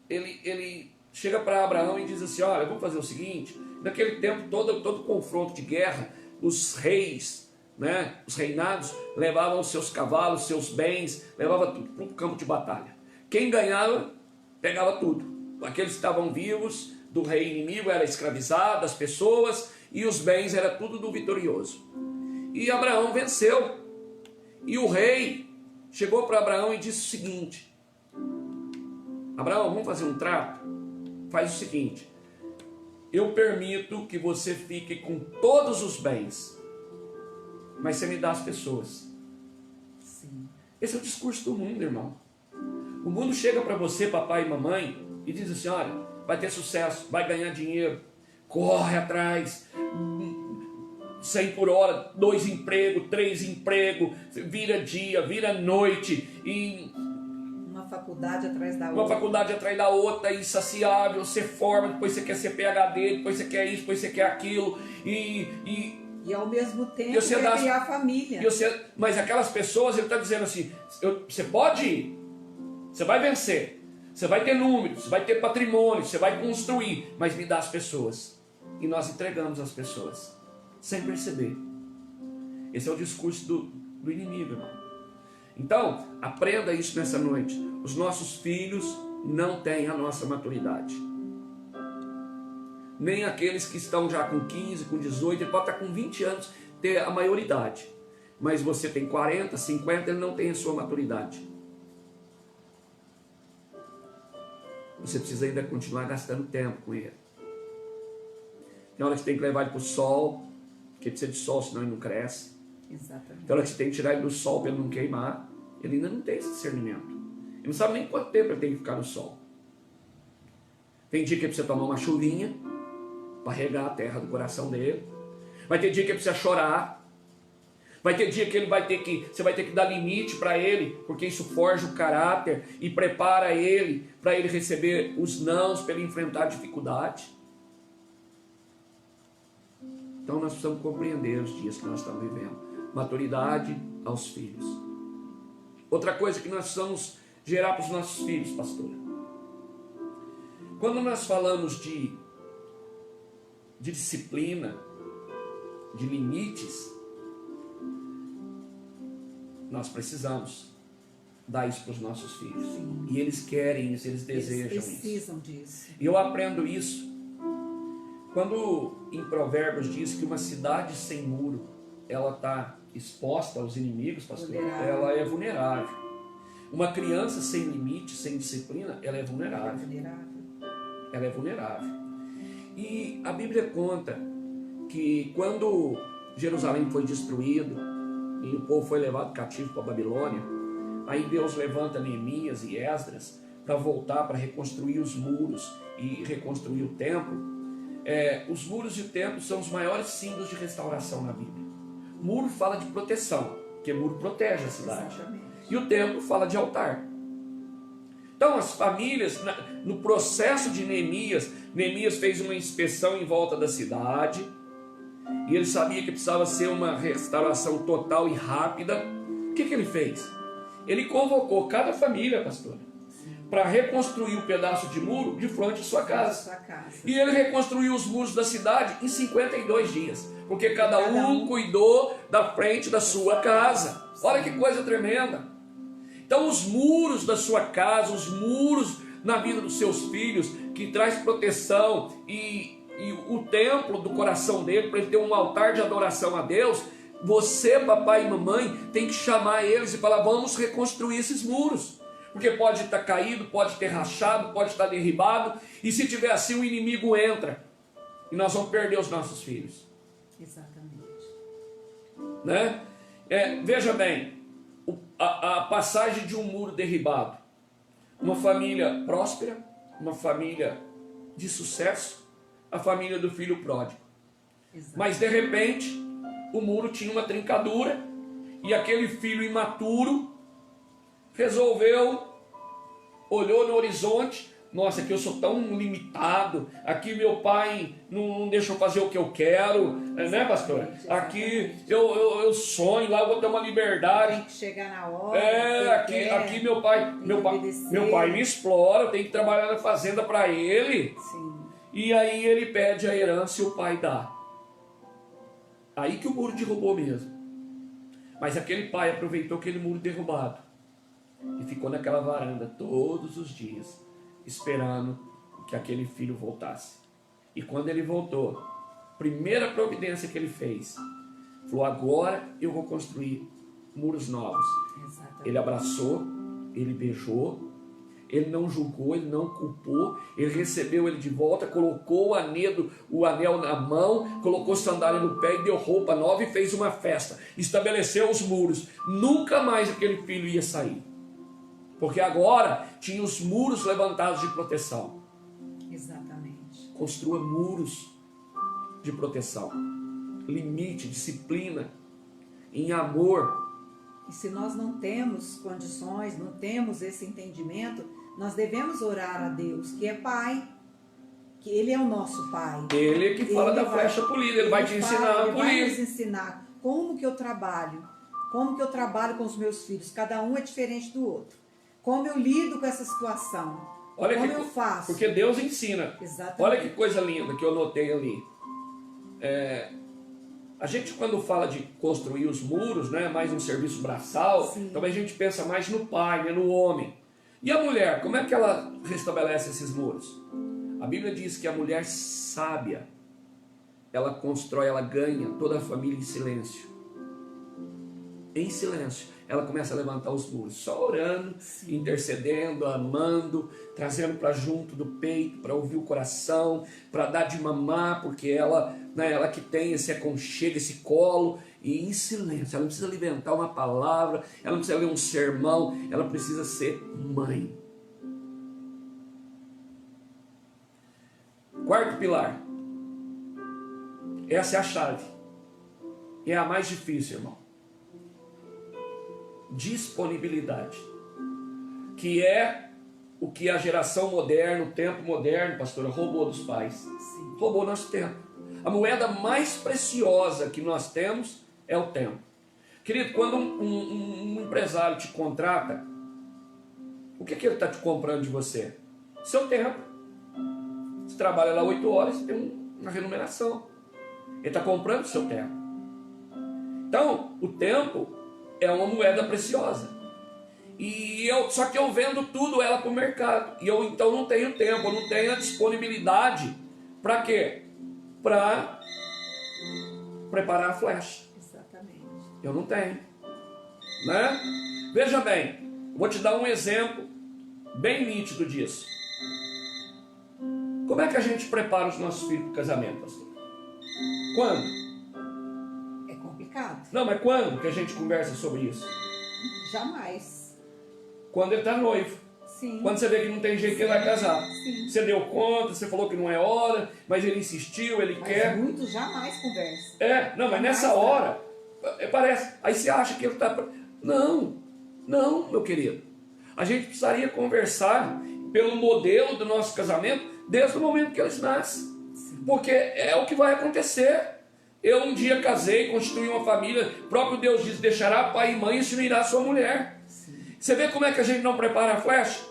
ele chega para Abraão e diz assim: olha, vamos fazer o seguinte. Naquele tempo, todo confronto de guerra, os reis, né, os reinados, levavam seus cavalos, seus bens, levavam tudo para o campo de batalha. Quem ganhava, pegava tudo. Aqueles que estavam vivos do rei inimigo era escravizado, as pessoas, e os bens era tudo do vitorioso. E Abraão venceu. E o rei chegou para Abraão e disse o seguinte: Abraão, vamos fazer um trato? Faz o seguinte: eu permito que você fique com todos os bens, mas você me dá as pessoas. Sim. Esse é o discurso do mundo, irmão. O mundo chega para você, papai e mamãe, e diz assim: olha, vai ter sucesso, vai ganhar dinheiro, corre atrás, 100 por hora, 2 empregos, 3 empregos, vira dia, vira noite, e uma faculdade atrás da outra. Uma faculdade atrás da outra, insaciável, você forma, depois você quer ser PhD, depois você quer isso, depois você quer aquilo, e ao mesmo tempo quer criar família. Mas aquelas pessoas, ele está dizendo assim: você pode ir, você vai vencer, você vai ter números, você vai ter patrimônio, você vai construir, mas me dá as pessoas. E nós entregamos as pessoas, sem perceber. Esse é o discurso do inimigo, irmão. Então, aprenda isso nessa noite. Os nossos filhos não têm a nossa maturidade. Nem aqueles que estão já com 15, com 18, ele pode estar com 20 anos, ter a maioridade. Mas você tem 40, 50, ele não tem a sua maturidade. você precisa ainda continuar gastando tempo com ele. Tem hora que você tem que levar ele para o sol, porque precisa de sol, senão ele não cresce. Exatamente. Tem hora que você tem que tirar ele do sol para ele não queimar. Ele ainda não tem esse discernimento. Ele não sabe nem quanto tempo ele tem que ficar no sol. Tem dia que ele precisa tomar uma chuvinha para regar a terra do coração dele. Vai ter dia que ele precisa chorar. Vai ter dia que você vai ter que dar limite para ele, porque isso forja o caráter e prepara ele para ele receber os nãos, para ele enfrentar a dificuldade. Então nós precisamos compreender os dias que nós estamos vivendo. Maturidade aos filhos. Outra coisa que nós precisamos gerar para os nossos filhos, pastora. Quando nós falamos de disciplina, de limites, nós precisamos dar isso para os nossos filhos. Sim. E eles querem isso, eles desejam Eles precisam isso. disso. E eu aprendo isso quando em Provérbios diz que uma cidade sem muro, ela está exposta aos inimigos, pastor, Vulnerável. ela é vulnerável. Uma criança sem limite, sem disciplina, ela é vulnerável. Vulnerável. Ela é vulnerável. E a Bíblia conta que quando Jerusalém foi destruído e o povo foi levado cativo para a Babilônia, aí Deus levanta Neemias e Esdras para voltar, para reconstruir os muros e reconstruir o templo. Os muros e o templo são os maiores símbolos de restauração na Bíblia. Muro fala de proteção, porque muro protege a cidade. Exatamente. E o templo fala de altar. Então as famílias, no processo de Neemias fez uma inspeção em volta da cidade, e ele sabia que precisava ser uma restauração total e rápida. O que ele fez? Ele convocou cada família, pastor, para reconstruir um pedaço de muro de frente à sua casa. E ele reconstruiu os muros da cidade em 52 dias, porque cada um cuidou da frente da sua casa. Olha que coisa tremenda. Então os muros da sua casa, os muros na vida dos seus filhos, que traz proteção e o templo do coração dele, para ele ter um altar de adoração a Deus, você, papai e mamãe, tem que chamar eles e falar, vamos reconstruir esses muros. Porque pode estar caído, pode ter rachado, pode estar derribado, e se tiver assim o inimigo entra, e nós vamos perder os nossos filhos. Exatamente. Né? Veja bem, a passagem de um muro derribado, uma família próspera, uma família de sucesso, a família do filho pródigo. Exato. Mas de repente o muro tinha uma trincadura e aquele filho imaturo olhou no horizonte, nossa, aqui eu sou tão limitado, aqui meu pai não deixa eu fazer o que eu quero, né, pastor? Aqui eu sonho, lá eu vou ter uma liberdade. Tem que chegar na hora. Aqui meu pai me explora, eu tenho que trabalhar na fazenda para ele. Sim. E aí ele pede a herança e o pai dá. Aí que o muro derrubou mesmo. Mas aquele pai aproveitou aquele muro derrubado e ficou naquela varanda todos os dias, esperando que aquele filho voltasse. E quando ele voltou, primeira providência que ele fez, falou, agora eu vou construir muros novos. Exatamente. Ele abraçou, ele beijou, ele não julgou, ele não culpou, ele recebeu ele de volta, colocou o anel na mão, colocou sandália no pé e deu roupa nova e fez uma festa, estabeleceu os muros. Nunca mais aquele filho ia sair, porque agora tinha os muros levantados de proteção. Exatamente. Construa muros de proteção, limite, disciplina, em amor. E se nós não temos condições, não temos esse entendimento, nós devemos orar a Deus, que é Pai, que Ele é o nosso Pai. Ele que fala da flecha polida, Ele vai te ensinar a Ele vai polir. nos ensinar como que eu trabalho com os meus filhos. Cada um é diferente do outro. Como eu lido com essa situação. Olha como que, eu faço. Porque Deus ensina. Exatamente. Olha que coisa linda que eu notei ali. A gente, quando fala de construir os muros, né, mais um serviço braçal, Sim. também a gente pensa mais no pai, né, no homem. E a mulher, como é que ela restabelece esses muros? A Bíblia diz que a mulher sábia, ela constrói, ela ganha toda a família em silêncio. em silêncio, ela começa a levantar os muros, só orando, intercedendo, amando, trazendo para junto do peito, para ouvir o coração, para dar de mamar, porque ela, né, ela que tem esse aconchego, esse colo, e em silêncio, ela não precisa alimentar uma palavra, ela não precisa ler um sermão, ela precisa ser mãe. Quarto pilar, essa é a chave, é a mais difícil, irmão. Disponibilidade, que é o que a geração moderna, o tempo moderno, pastora, roubou dos pais. Sim. Roubou nosso tempo. A moeda mais preciosa que nós temos é o tempo. Querido, quando um empresário te contrata, o que ele está te comprando de você? Seu tempo. Você trabalha lá 8 horas, você tem uma remuneração. Ele está comprando seu tempo. Então, o tempo é uma moeda preciosa. Só que eu vendo tudo ela para o mercado. E eu então não tenho tempo, eu não tenho a disponibilidade. Para quê? Para preparar a flecha. Exatamente. Eu não tenho. Né? Veja bem, vou te dar um exemplo bem nítido disso. Como é que a gente prepara os nossos filhos para o casamento, pastor? Quando? É complicado. Não, mas quando que a gente conversa sobre isso? Jamais. Quando ele está noivo. Sim. Quando você vê que não tem jeito que ele vai casar. Sim. Você deu conta, você falou que não é hora, mas ele insistiu, ele Mas quer. muitos jamais conversam. Não, mas nessa Jamais, hora, parece. Aí você acha que ele está. Não, meu querido. A gente precisaria conversar pelo modelo do nosso casamento desde o momento que eles nascem. Porque é o que vai acontecer. Eu um dia casei, constituí uma família, o próprio Deus diz, deixará pai e mãe e se unirá a sua mulher. Você vê como é que a gente não prepara a flecha?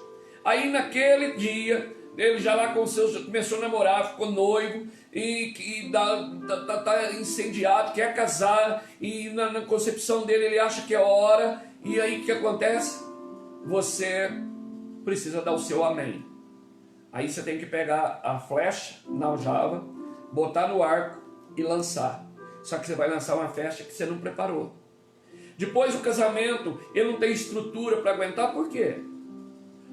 Aí naquele dia, ele já lá com seus, começou a namorar, ficou noivo, e tá incendiado, quer casar, e na concepção dele ele acha que é hora, e aí o que acontece? Você precisa dar o seu amém. Aí você tem que pegar a flecha na aljava, botar no arco e lançar. Só que você vai lançar uma flecha que você não preparou. Depois do casamento, ele não tem estrutura para aguentar, por quê?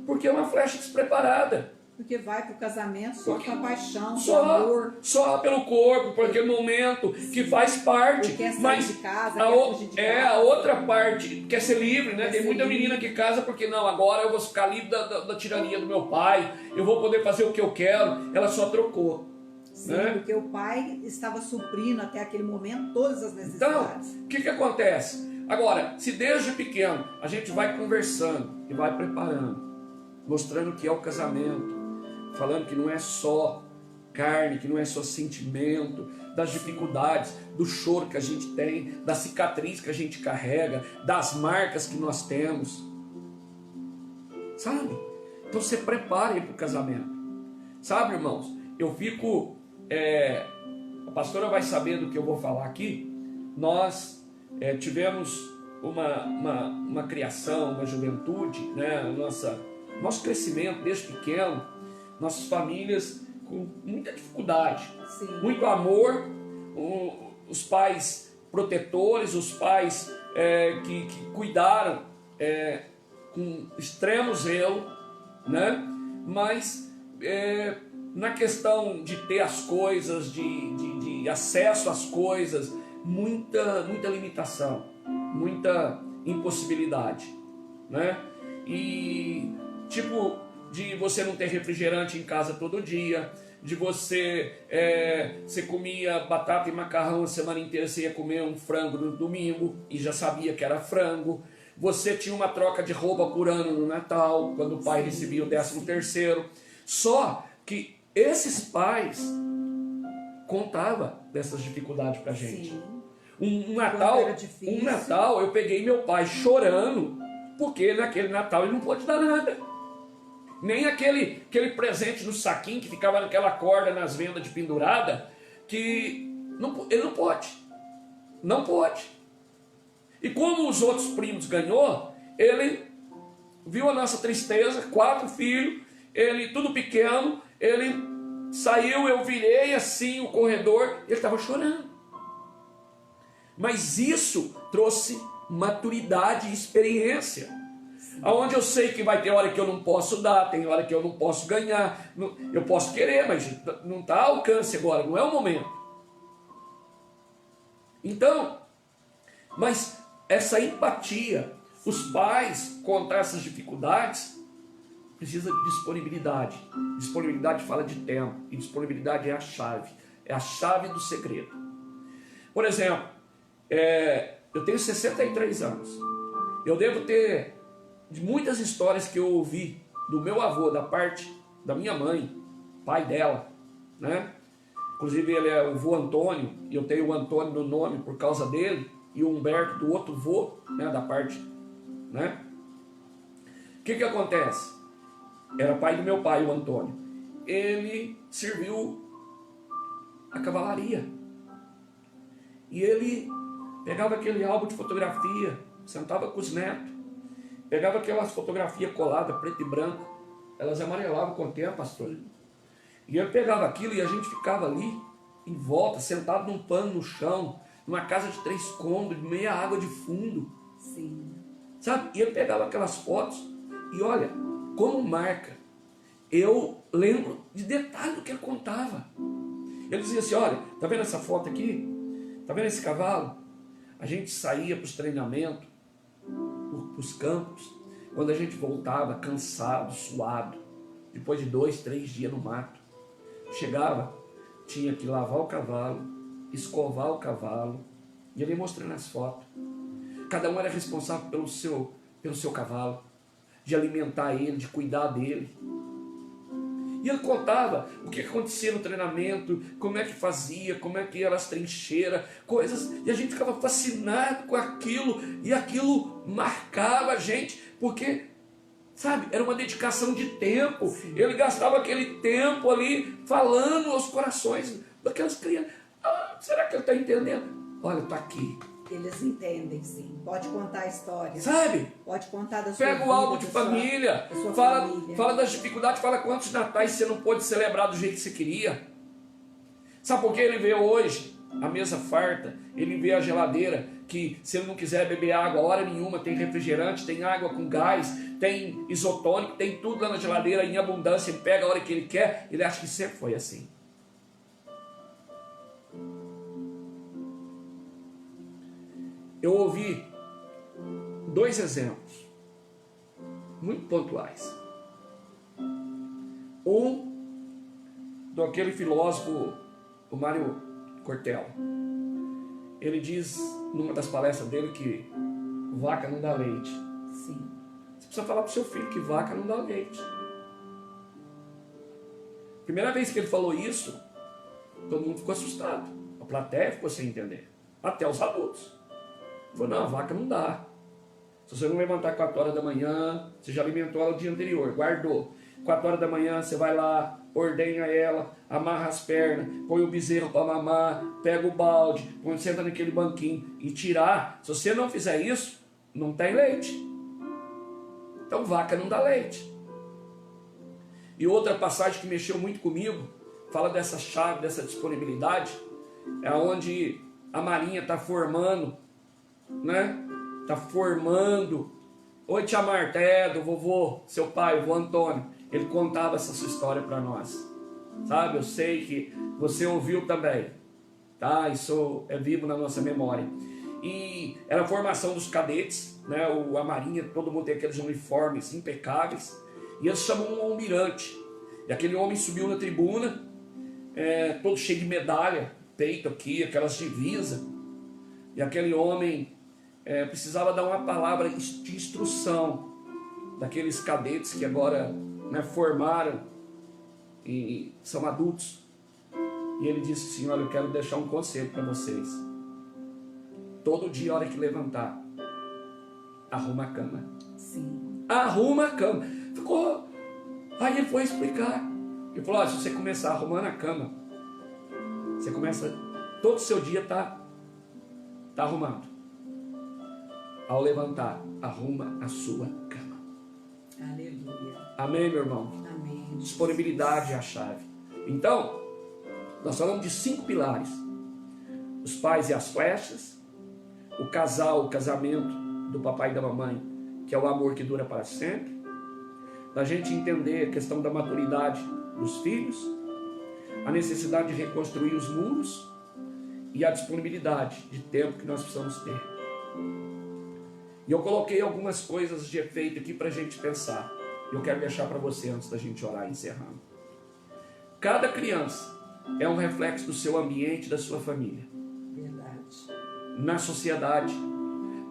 Porque é uma flecha despreparada. Porque vai para o casamento só com a paixão, com o Só, amor. só pelo corpo, por aquele momento que faz parte. Quer sair Mas de casa, a, quer fugir de casa. a outra parte quer ser livre, né? Quer Tem ser muita livre. menina que casa porque não, agora eu vou ficar livre da tirania do meu pai, eu vou poder fazer o que eu quero. Ela só trocou. Sim, né? porque o pai estava suprindo até aquele momento todas as Então, necessidades. o que acontece? Agora, se desde pequeno a gente vai conversando e vai preparando, mostrando o que é o casamento, falando que não é só carne, que não é só sentimento, das dificuldades, do choro que a gente tem, da cicatriz que a gente carrega, das marcas que nós temos, sabe? Então você prepare para o casamento, sabe, irmãos? Eu fico, a pastora vai saber do que eu vou falar aqui. Nós tivemos uma criação, uma juventude, né? Nosso crescimento desde pequeno, nossas famílias com muita dificuldade, Sim. muito amor, os pais protetores, os pais que cuidaram com extremo zelo, né? Mas na questão de ter as coisas, de acesso às coisas, muita limitação, muita impossibilidade, né? E tipo de você não ter refrigerante em casa todo dia, de você comia batata e macarrão a semana inteira, você ia comer um frango no domingo e já sabia que era frango. Você tinha uma troca de roupa por ano no Natal, quando o pai recebia o 13º. Só que esses pais contavam dessas dificuldades pra gente. Sim. Um Quando era Natal eu peguei meu pai chorando, porque naquele Natal ele não pôde dar nada. Nem aquele presente no saquinho que ficava naquela corda nas vendas de pendurada, que ele não pode. Não pode. E como os outros primos ganhou, ele viu a nossa tristeza, 4 filhos, ele tudo pequeno, ele saiu, eu virei assim o corredor, ele estava chorando. Mas isso trouxe maturidade e experiência. Aonde eu sei que vai ter hora que eu não posso dar, tem hora que eu não posso ganhar, eu posso querer, mas não está ao alcance agora, não é o momento. Então, mas essa empatia, os pais contra essas dificuldades, precisa de disponibilidade. Disponibilidade fala de tempo, e disponibilidade é a chave do segredo. Por exemplo, eu tenho 63 anos, eu devo ter de muitas histórias que eu ouvi do meu avô, da parte da minha mãe, pai dela, né? Inclusive ele é o vô Antônio, e eu tenho o Antônio no nome por causa dele, e o Humberto do outro vô, né, da parte, né? O que acontece? Era pai do meu pai, o Antônio. Ele serviu a cavalaria. E ele pegava aquele álbum de fotografia, sentava com os netos, pegava aquelas fotografias coladas, preto e branco, elas amarelavam com o tempo, pastor. E ele pegava aquilo e a gente ficava ali, em volta, sentado num pano no chão, numa casa de 3 cômodos, meia água de fundo. Sim. Sabe? E ele pegava aquelas fotos e olha, como marca. Eu lembro de detalhes do que ele contava. Ele dizia assim, olha, tá vendo essa foto aqui? Tá vendo esse cavalo? A gente saía para os treinamentos, para os campos, quando a gente voltava cansado, suado, depois de 2, 3 dias no mato, chegava, tinha que lavar o cavalo, escovar o cavalo, e ele mostrando as fotos. Cada um era responsável pelo seu cavalo, de alimentar ele, de cuidar dele. E ele contava o que acontecia no treinamento, como é que fazia, como é que eram as trincheiras, coisas, e a gente ficava fascinado com aquilo, e aquilo marcava a gente, porque, sabe, era uma dedicação de tempo. Ele gastava aquele tempo ali, falando aos corações daquelas crianças. Será que ele está entendendo? Olha, está aqui. Eles entendem, sim. Pode contar a história. Sabe? Pode contar da sua vida. Pega o álbum de família, fala das dificuldades, fala quantos natais você não pôde celebrar do jeito que você queria. Sabe por que ele vê hoje a mesa farta? Ele vê a geladeira, que se ele não quiser beber água, hora nenhuma, tem refrigerante, tem água com gás, tem isotônico, tem tudo lá na geladeira em abundância, ele pega a hora que ele quer, ele acha que sempre foi assim. Eu ouvi 2 exemplos muito pontuais. Um daquele filósofo, o Mário Cortella. Ele diz numa das palestras dele que vaca não dá leite. Sim. Você precisa falar para o seu filho que vaca não dá leite. Primeira vez que ele falou isso, todo mundo ficou assustado. A plateia ficou sem entender. Até os adultos. Falou, não, a vaca não dá. Se você não levantar 4 horas da manhã, você já alimentou ela o dia anterior, guardou. 4 horas da manhã você vai lá, ordenha ela, amarra as pernas, põe o bezerro para mamar, pega o balde, senta naquele banquinho e tirar. Se você não fizer isso, não tem leite. Então vaca não dá leite. E outra passagem que mexeu muito comigo, fala dessa chave, dessa disponibilidade, é onde a Marinha está formando, né? Está formando. Oi, tia Marta, do vovô, seu pai, o vô Antônio. Ele contava essa sua história para nós. Sabe, eu sei que você ouviu também. Tá? Isso é vivo na nossa memória. E era a formação dos cadetes, né? A Marinha, todo mundo tem aqueles uniformes impecáveis. E eles chamam um almirante. E aquele homem subiu na tribuna, todo cheio de medalha, peito aqui, aquelas divisas. E aquele homem precisava dar uma palavra de instrução daqueles cadetes que agora, né, formaram e são adultos. E ele disse assim, olha, eu quero deixar um conselho para vocês. Todo dia, a hora que levantar, arruma a cama. Sim. Arruma a cama. Ficou. Aí ele foi explicar. Ele falou, se você começar arrumando a cama, você começa, todo o seu dia tá arrumado. Ao levantar, arruma a sua cama. Aleluia. Amém, meu irmão? Amém. Disponibilidade é a chave. Então, nós falamos de 5 pilares. Os pais e as flechas, o casal, o casamento do papai e da mamãe, que é o amor que dura para sempre, da gente entender a questão da maturidade dos filhos, a necessidade de reconstruir os muros e a disponibilidade de tempo que nós precisamos ter. E eu coloquei algumas coisas de efeito aqui para a gente pensar. Eu quero deixar para você antes da gente orar e encerrando. Cada criança é um reflexo do seu ambiente, da sua família. Verdade. Na sociedade.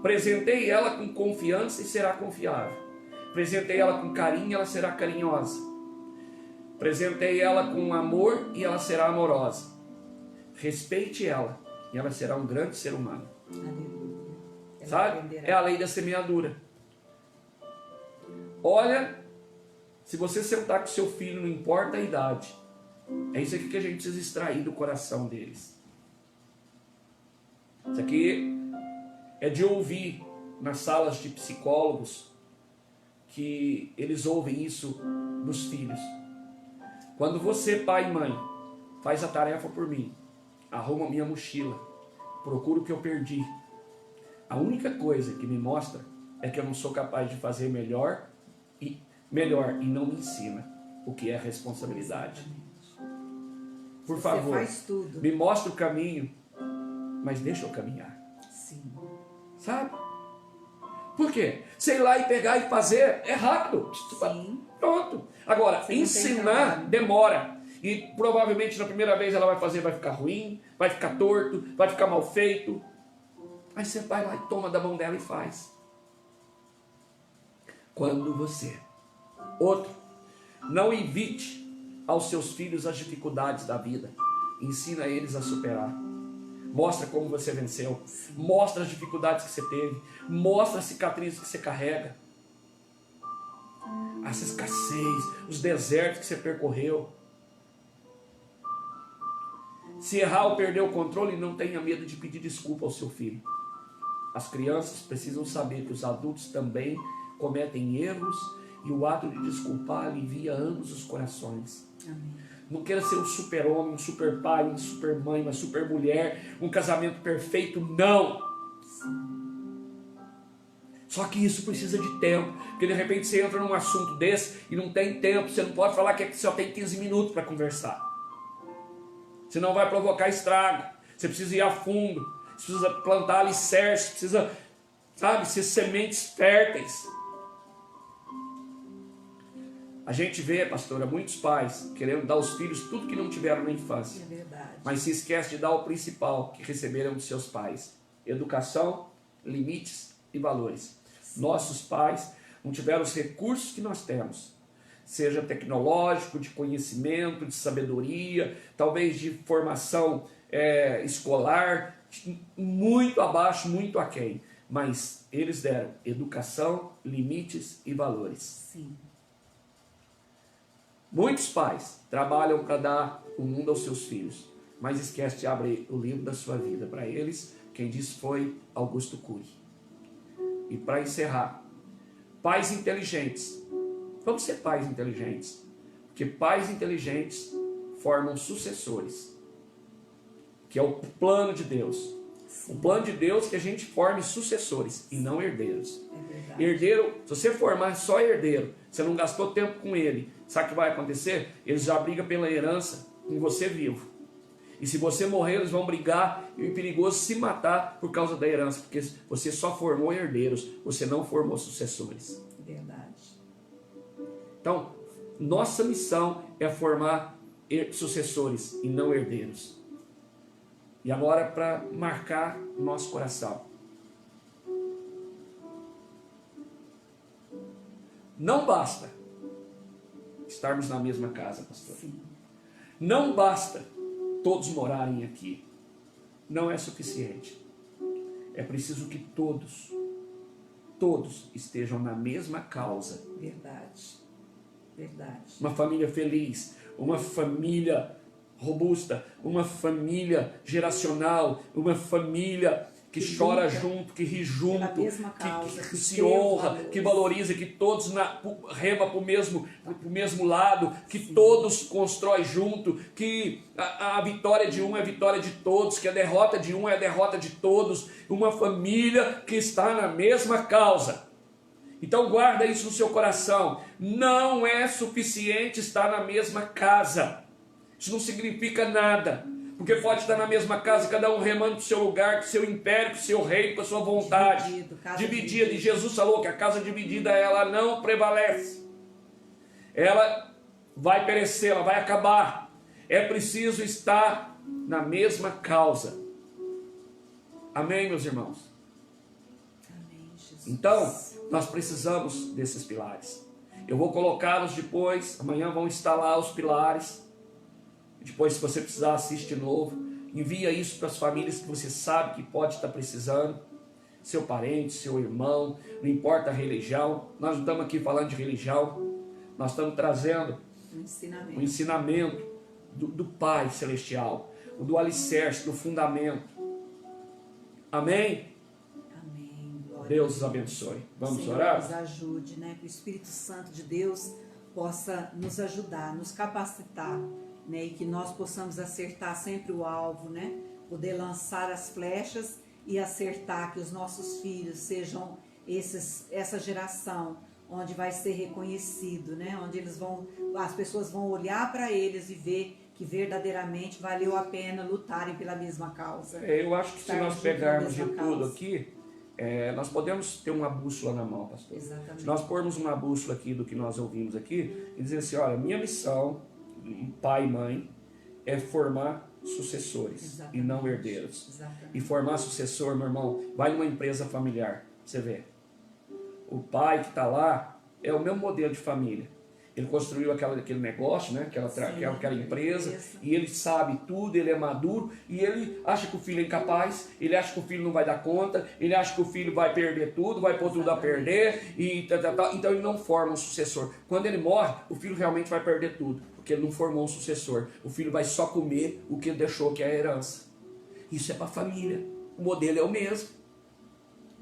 Presentei ela com confiança e será confiável. Presentei ela com carinho, ela será carinhosa. Presentei ela com amor e ela será amorosa. Respeite ela e ela será um grande ser humano. Aleluia. Ela Sabe? aprenderá. É a lei da semeadura. Olha, se você sentar com seu filho, não importa a idade, é isso aqui que a gente precisa extrair do coração deles. Isso aqui é de ouvir nas salas de psicólogos, que eles ouvem isso dos filhos. Quando você, pai e mãe, faz a tarefa por mim, arruma minha mochila, procura o que eu perdi, a única coisa que me mostra é que eu não sou capaz de fazer melhor e não me ensina o que é responsabilidade. Por favor, Você faz tudo. me mostra o caminho, mas deixa eu caminhar. Sim. Sabe? Por quê? Sei lá e pegar e fazer é rápido. Sim. Pronto. Agora, Você não tem ensinar trabalho. demora. E provavelmente na primeira vez ela vai fazer, vai ficar ruim, vai ficar torto, vai ficar mal feito. Aí você vai lá e toma da mão dela e faz. Quando você. Outro, não evite aos seus filhos as dificuldades da vida. Ensina eles a superar. Mostra como você venceu. Mostra as dificuldades que você teve. Mostra as cicatrizes que você carrega. Essa escassez, os desertos que você percorreu. Se errar ou perder o controle, não tenha medo de pedir desculpa ao seu filho. As crianças precisam saber que os adultos também cometem erros e o ato de desculpar alivia ambos os corações. Amém. Não queira ser um super-homem, um super-pai, uma super-mãe, uma super-mulher, um casamento perfeito, não! Só que isso precisa de tempo, porque de repente você entra num assunto desse e não tem tempo, você não pode falar que só tem 15 minutos para conversar. Senão vai provocar estrago, você precisa ir a fundo, você precisa plantar alicerces, precisa, sabe, ser sementes férteis. A gente vê, pastora, muitos pais querendo dar aos filhos tudo que não tiveram na infância. É verdade. Mas se esquece de dar o principal que receberam dos seus pais: educação, limites e valores. Nossos pais não tiveram os recursos que nós temos, seja tecnológico, de conhecimento, de sabedoria, talvez de formação escolar, muito abaixo, muito aquém. Mas eles deram educação, limites e valores. Sim. Muitos pais trabalham para dar o mundo aos seus filhos, mas esquece de abrir o livro da sua vida para eles. Quem disse foi Augusto Cury. E para encerrar, pais inteligentes. Vamos ser pais inteligentes, porque pais inteligentes formam sucessores, que é o plano de Deus. O plano de Deus é que a gente forme sucessores e não herdeiros. É verdade. Herdeiro, se você formar só herdeiro, você não gastou tempo com ele, sabe o que vai acontecer? Eles já brigam pela herança com você vivo. E se você morrer, eles vão brigar e é perigoso se matar por causa da herança, porque você só formou herdeiros, você não formou sucessores. Verdade. Então, nossa missão é formar sucessores e não herdeiros. E agora, para marcar nosso coração. Não basta estarmos na mesma casa, pastor. Sim. Não basta todos morarem aqui. Não é suficiente. É preciso que todos estejam na mesma causa. Verdade. Verdade. Uma família feliz, uma família robusta, uma família geracional, uma família que chora luta junto, que ri pela junto, mesma causa, que se tem honra, valores. que valoriza, que todos rema para o mesmo lado, que todos constroem junto, que a vitória de um é a vitória de todos, que a derrota de um é a derrota de todos, uma família que está na mesma causa. Então guarda isso no seu coração. Não é suficiente estar na mesma casa. Isso não significa nada. Porque pode estar na mesma casa, cada um remando para o seu lugar, para o seu império, para o seu reino, para a sua vontade. Dividida. E Jesus falou que a casa dividida, ela não prevalece. Ela vai perecer, ela vai acabar. É preciso estar na mesma causa. Amém, meus irmãos? Amém, Jesus. Então, nós precisamos desses pilares. Eu vou colocá-los depois, amanhã vão instalar os pilares. Depois, se você precisar, assiste de novo. Envia isso para as famílias que você sabe que pode estar precisando. Seu parente, seu irmão, não importa a religião. Nós não estamos aqui falando de religião. Nós estamos trazendo o ensinamento do Pai Celestial, do alicerce, do fundamento. Amém? Amém. Glória Deus a os abençoe. Vamos Senhor, orar? nos ajude, né? Que o Espírito Santo de Deus possa nos ajudar, nos capacitar, né? E que nós possamos acertar sempre o alvo, né? Poder lançar as flechas e acertar, que os nossos filhos sejam essa geração onde vai ser reconhecido, né? Onde as pessoas vão olhar para eles e ver que verdadeiramente valeu a pena lutarem pela mesma causa. Eu acho que se Estarmos nós juntos na pegarmos de mesma tudo causa. aqui, nós podemos ter uma bússola na mão, pastor. Exatamente. Se nós formos uma bússola aqui do que nós ouvimos aqui, e dizer assim, olha, minha missão, pai e mãe, é formar sucessores. Exatamente. E não herdeiros. Exatamente. E formar sucessor, meu irmão, vai numa empresa familiar, você vê. O pai que está lá é o mesmo modelo de família. Ele construiu aquele negócio, né? aquela empresa, e ele sabe tudo, ele é maduro, e ele acha que o filho é incapaz, ele acha que o filho não vai dar conta, ele acha que o filho vai perder tudo, vai pôr tudo a perder, então ele não forma um sucessor. Quando ele morre, o filho realmente vai perder tudo, porque ele não formou um sucessor. O filho vai só comer o que ele deixou, que é a herança. Isso é para a família, o modelo é o mesmo.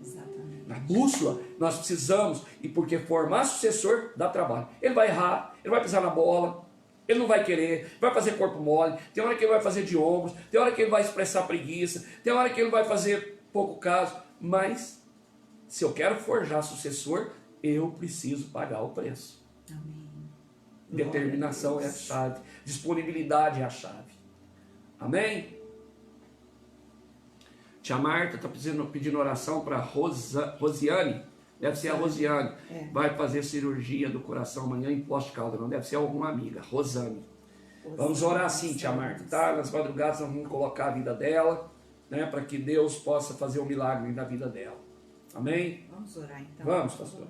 Exatamente. Na bússola, nós precisamos, e porque formar sucessor dá trabalho. Ele vai errar, ele vai pisar na bola, ele não vai querer, vai fazer corpo mole, tem hora que ele vai fazer de ombros, tem hora que ele vai expressar preguiça, tem hora que ele vai fazer pouco caso, mas se eu quero forjar sucessor, eu preciso pagar o preço. Amém. Determinação é a chave, disponibilidade é a chave. Amém? Tia Marta está pedindo oração para Rosiane. Deve ser a Rosiane. Vai fazer cirurgia do coração amanhã em Poços de Caldas. Não deve ser alguma amiga. Rosane. Vamos orar sim, tia Marta. Tá? Nas madrugadas nós vamos colocar a vida dela, né, para que Deus possa fazer um milagre na vida dela. Amém? Vamos orar então. Vamos, pastor.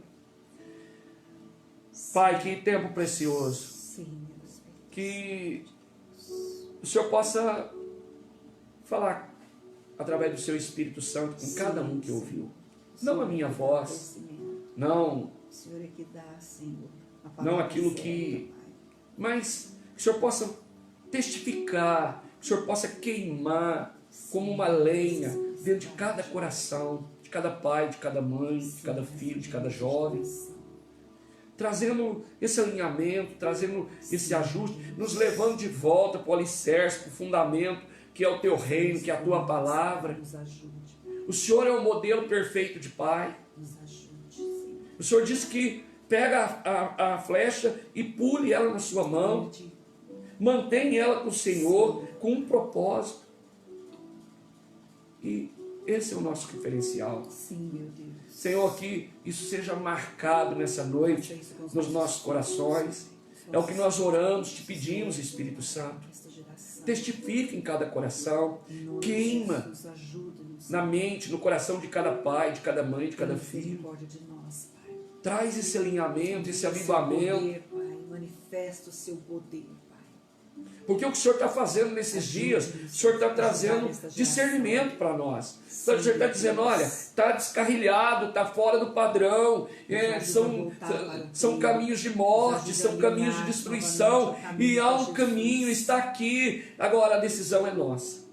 Pai, que tempo precioso. Sim, Deus. Que o Senhor possa falar através do seu Espírito Santo com cada um que ouviu. Não a minha voz, não, O Senhor é que dá, Senhor, a não palavra aquilo certa, que... Pai. Mas que o Senhor possa testificar, que o Senhor possa queimar como uma lenha dentro de cada coração, de cada pai, de cada mãe, de cada filho, de cada jovem, trazendo esse alinhamento, trazendo esse ajuste, nos levando de volta para o alicerce, para o fundamento, que é o teu reino, que é a tua palavra. Nos ajude. O Senhor é o modelo perfeito de pai. Nos ajude, Senhor. O Senhor disse que pega a flecha e pule ela na sua mão. Mantém ela com o Senhor, com um propósito. E esse é o nosso diferencial. Sim, meu Deus. Senhor, que isso seja marcado nessa noite, nos nossos corações. É o que nós oramos, te pedimos, Espírito Santo. Testifica em cada coração, queima na mente, no coração de cada pai, de cada mãe, de cada filho. Traz esse alinhamento, esse avivamento. Manifesta o seu poder, Pai. Porque o que o Senhor está fazendo nesses dias, o Senhor está trazendo discernimento para nós. O Senhor está dizendo, olha, está descarrilhado, está fora do padrão, são caminhos de morte, são caminhos de destruição, e há um caminho, está aqui. Agora a decisão é nossa.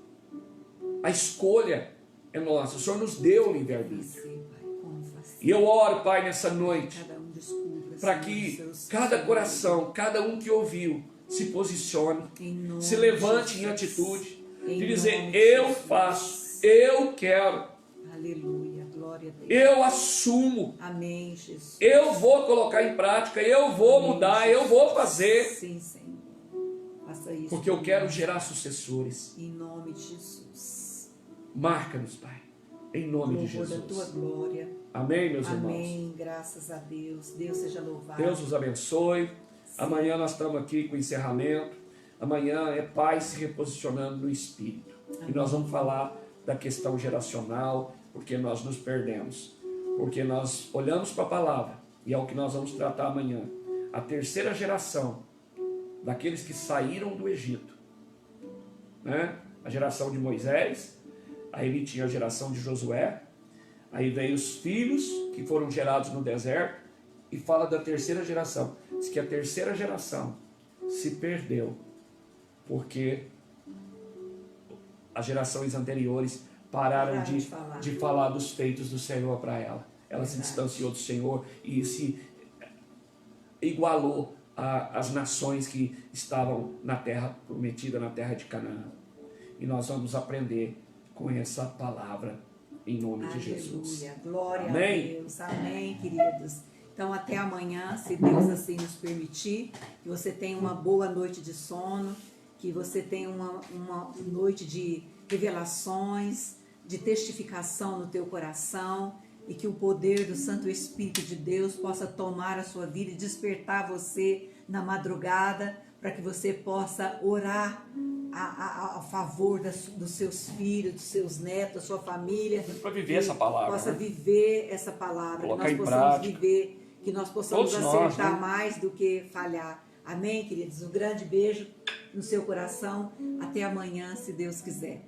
A escolha é nossa. O Senhor nos deu o livre-arbítrio. Você, Pai, como fazer. E eu oro, Pai, nessa noite, Cada um descubra, para Senhor, que seus cada sonhos. coração, cada um que ouviu, se posicione, Em nome se levante de em Jesus. atitude, Em de dizer, nome de eu Jesus. faço, eu quero, Aleluia, glória a Deus. eu assumo, Amém, Jesus. eu vou colocar em prática, eu vou Amém, mudar, Jesus. eu vou fazer, Sim, Senhor. Faça isso. porque eu quero gerar sucessores. Em nome de Jesus. Marca-nos, Pai, em nome de Louvor da tua Jesus. glória. Amém, meus irmãos? Amém. Graças a Deus. Deus seja louvado. Deus os abençoe. Amanhã nós estamos aqui com o encerramento. Amanhã é Pai se reposicionando no Espírito. E nós vamos falar da questão geracional, porque nós nos perdemos. Porque nós olhamos para a palavra, e é o que nós vamos tratar amanhã. A terceira geração daqueles que saíram do Egito. Né? A geração de Moisés, aí ele tinha a geração de Josué, aí veio os filhos que foram gerados no deserto, e fala da terceira geração. Diz que a terceira geração se perdeu, porque as gerações anteriores pararam de falar dos feitos do Senhor para ela. Ela se distanciou do Senhor e se igualou às nações que estavam na terra prometida, na terra de Canaã. E nós vamos aprender com essa palavra em nome de Jesus. Aleluia. Glória Amém? a Deus. Amém, queridos. Então, até amanhã, se Deus assim nos permitir. Que você tenha uma boa noite de sono. Que você tenha uma noite de revelações, de testificação no teu coração. E que o poder do Santo Espírito de Deus possa tomar a sua vida e despertar você na madrugada, para que você possa orar a favor dos seus filhos, dos seus netos, da sua família. Para viver essa palavra. Possa né? viver essa palavra, Colocar que em nós possamos prática. viver, que nós possamos Todos nós, acertar né? mais do que falhar. Amém, queridos? Um grande beijo no seu coração. Até amanhã, se Deus quiser.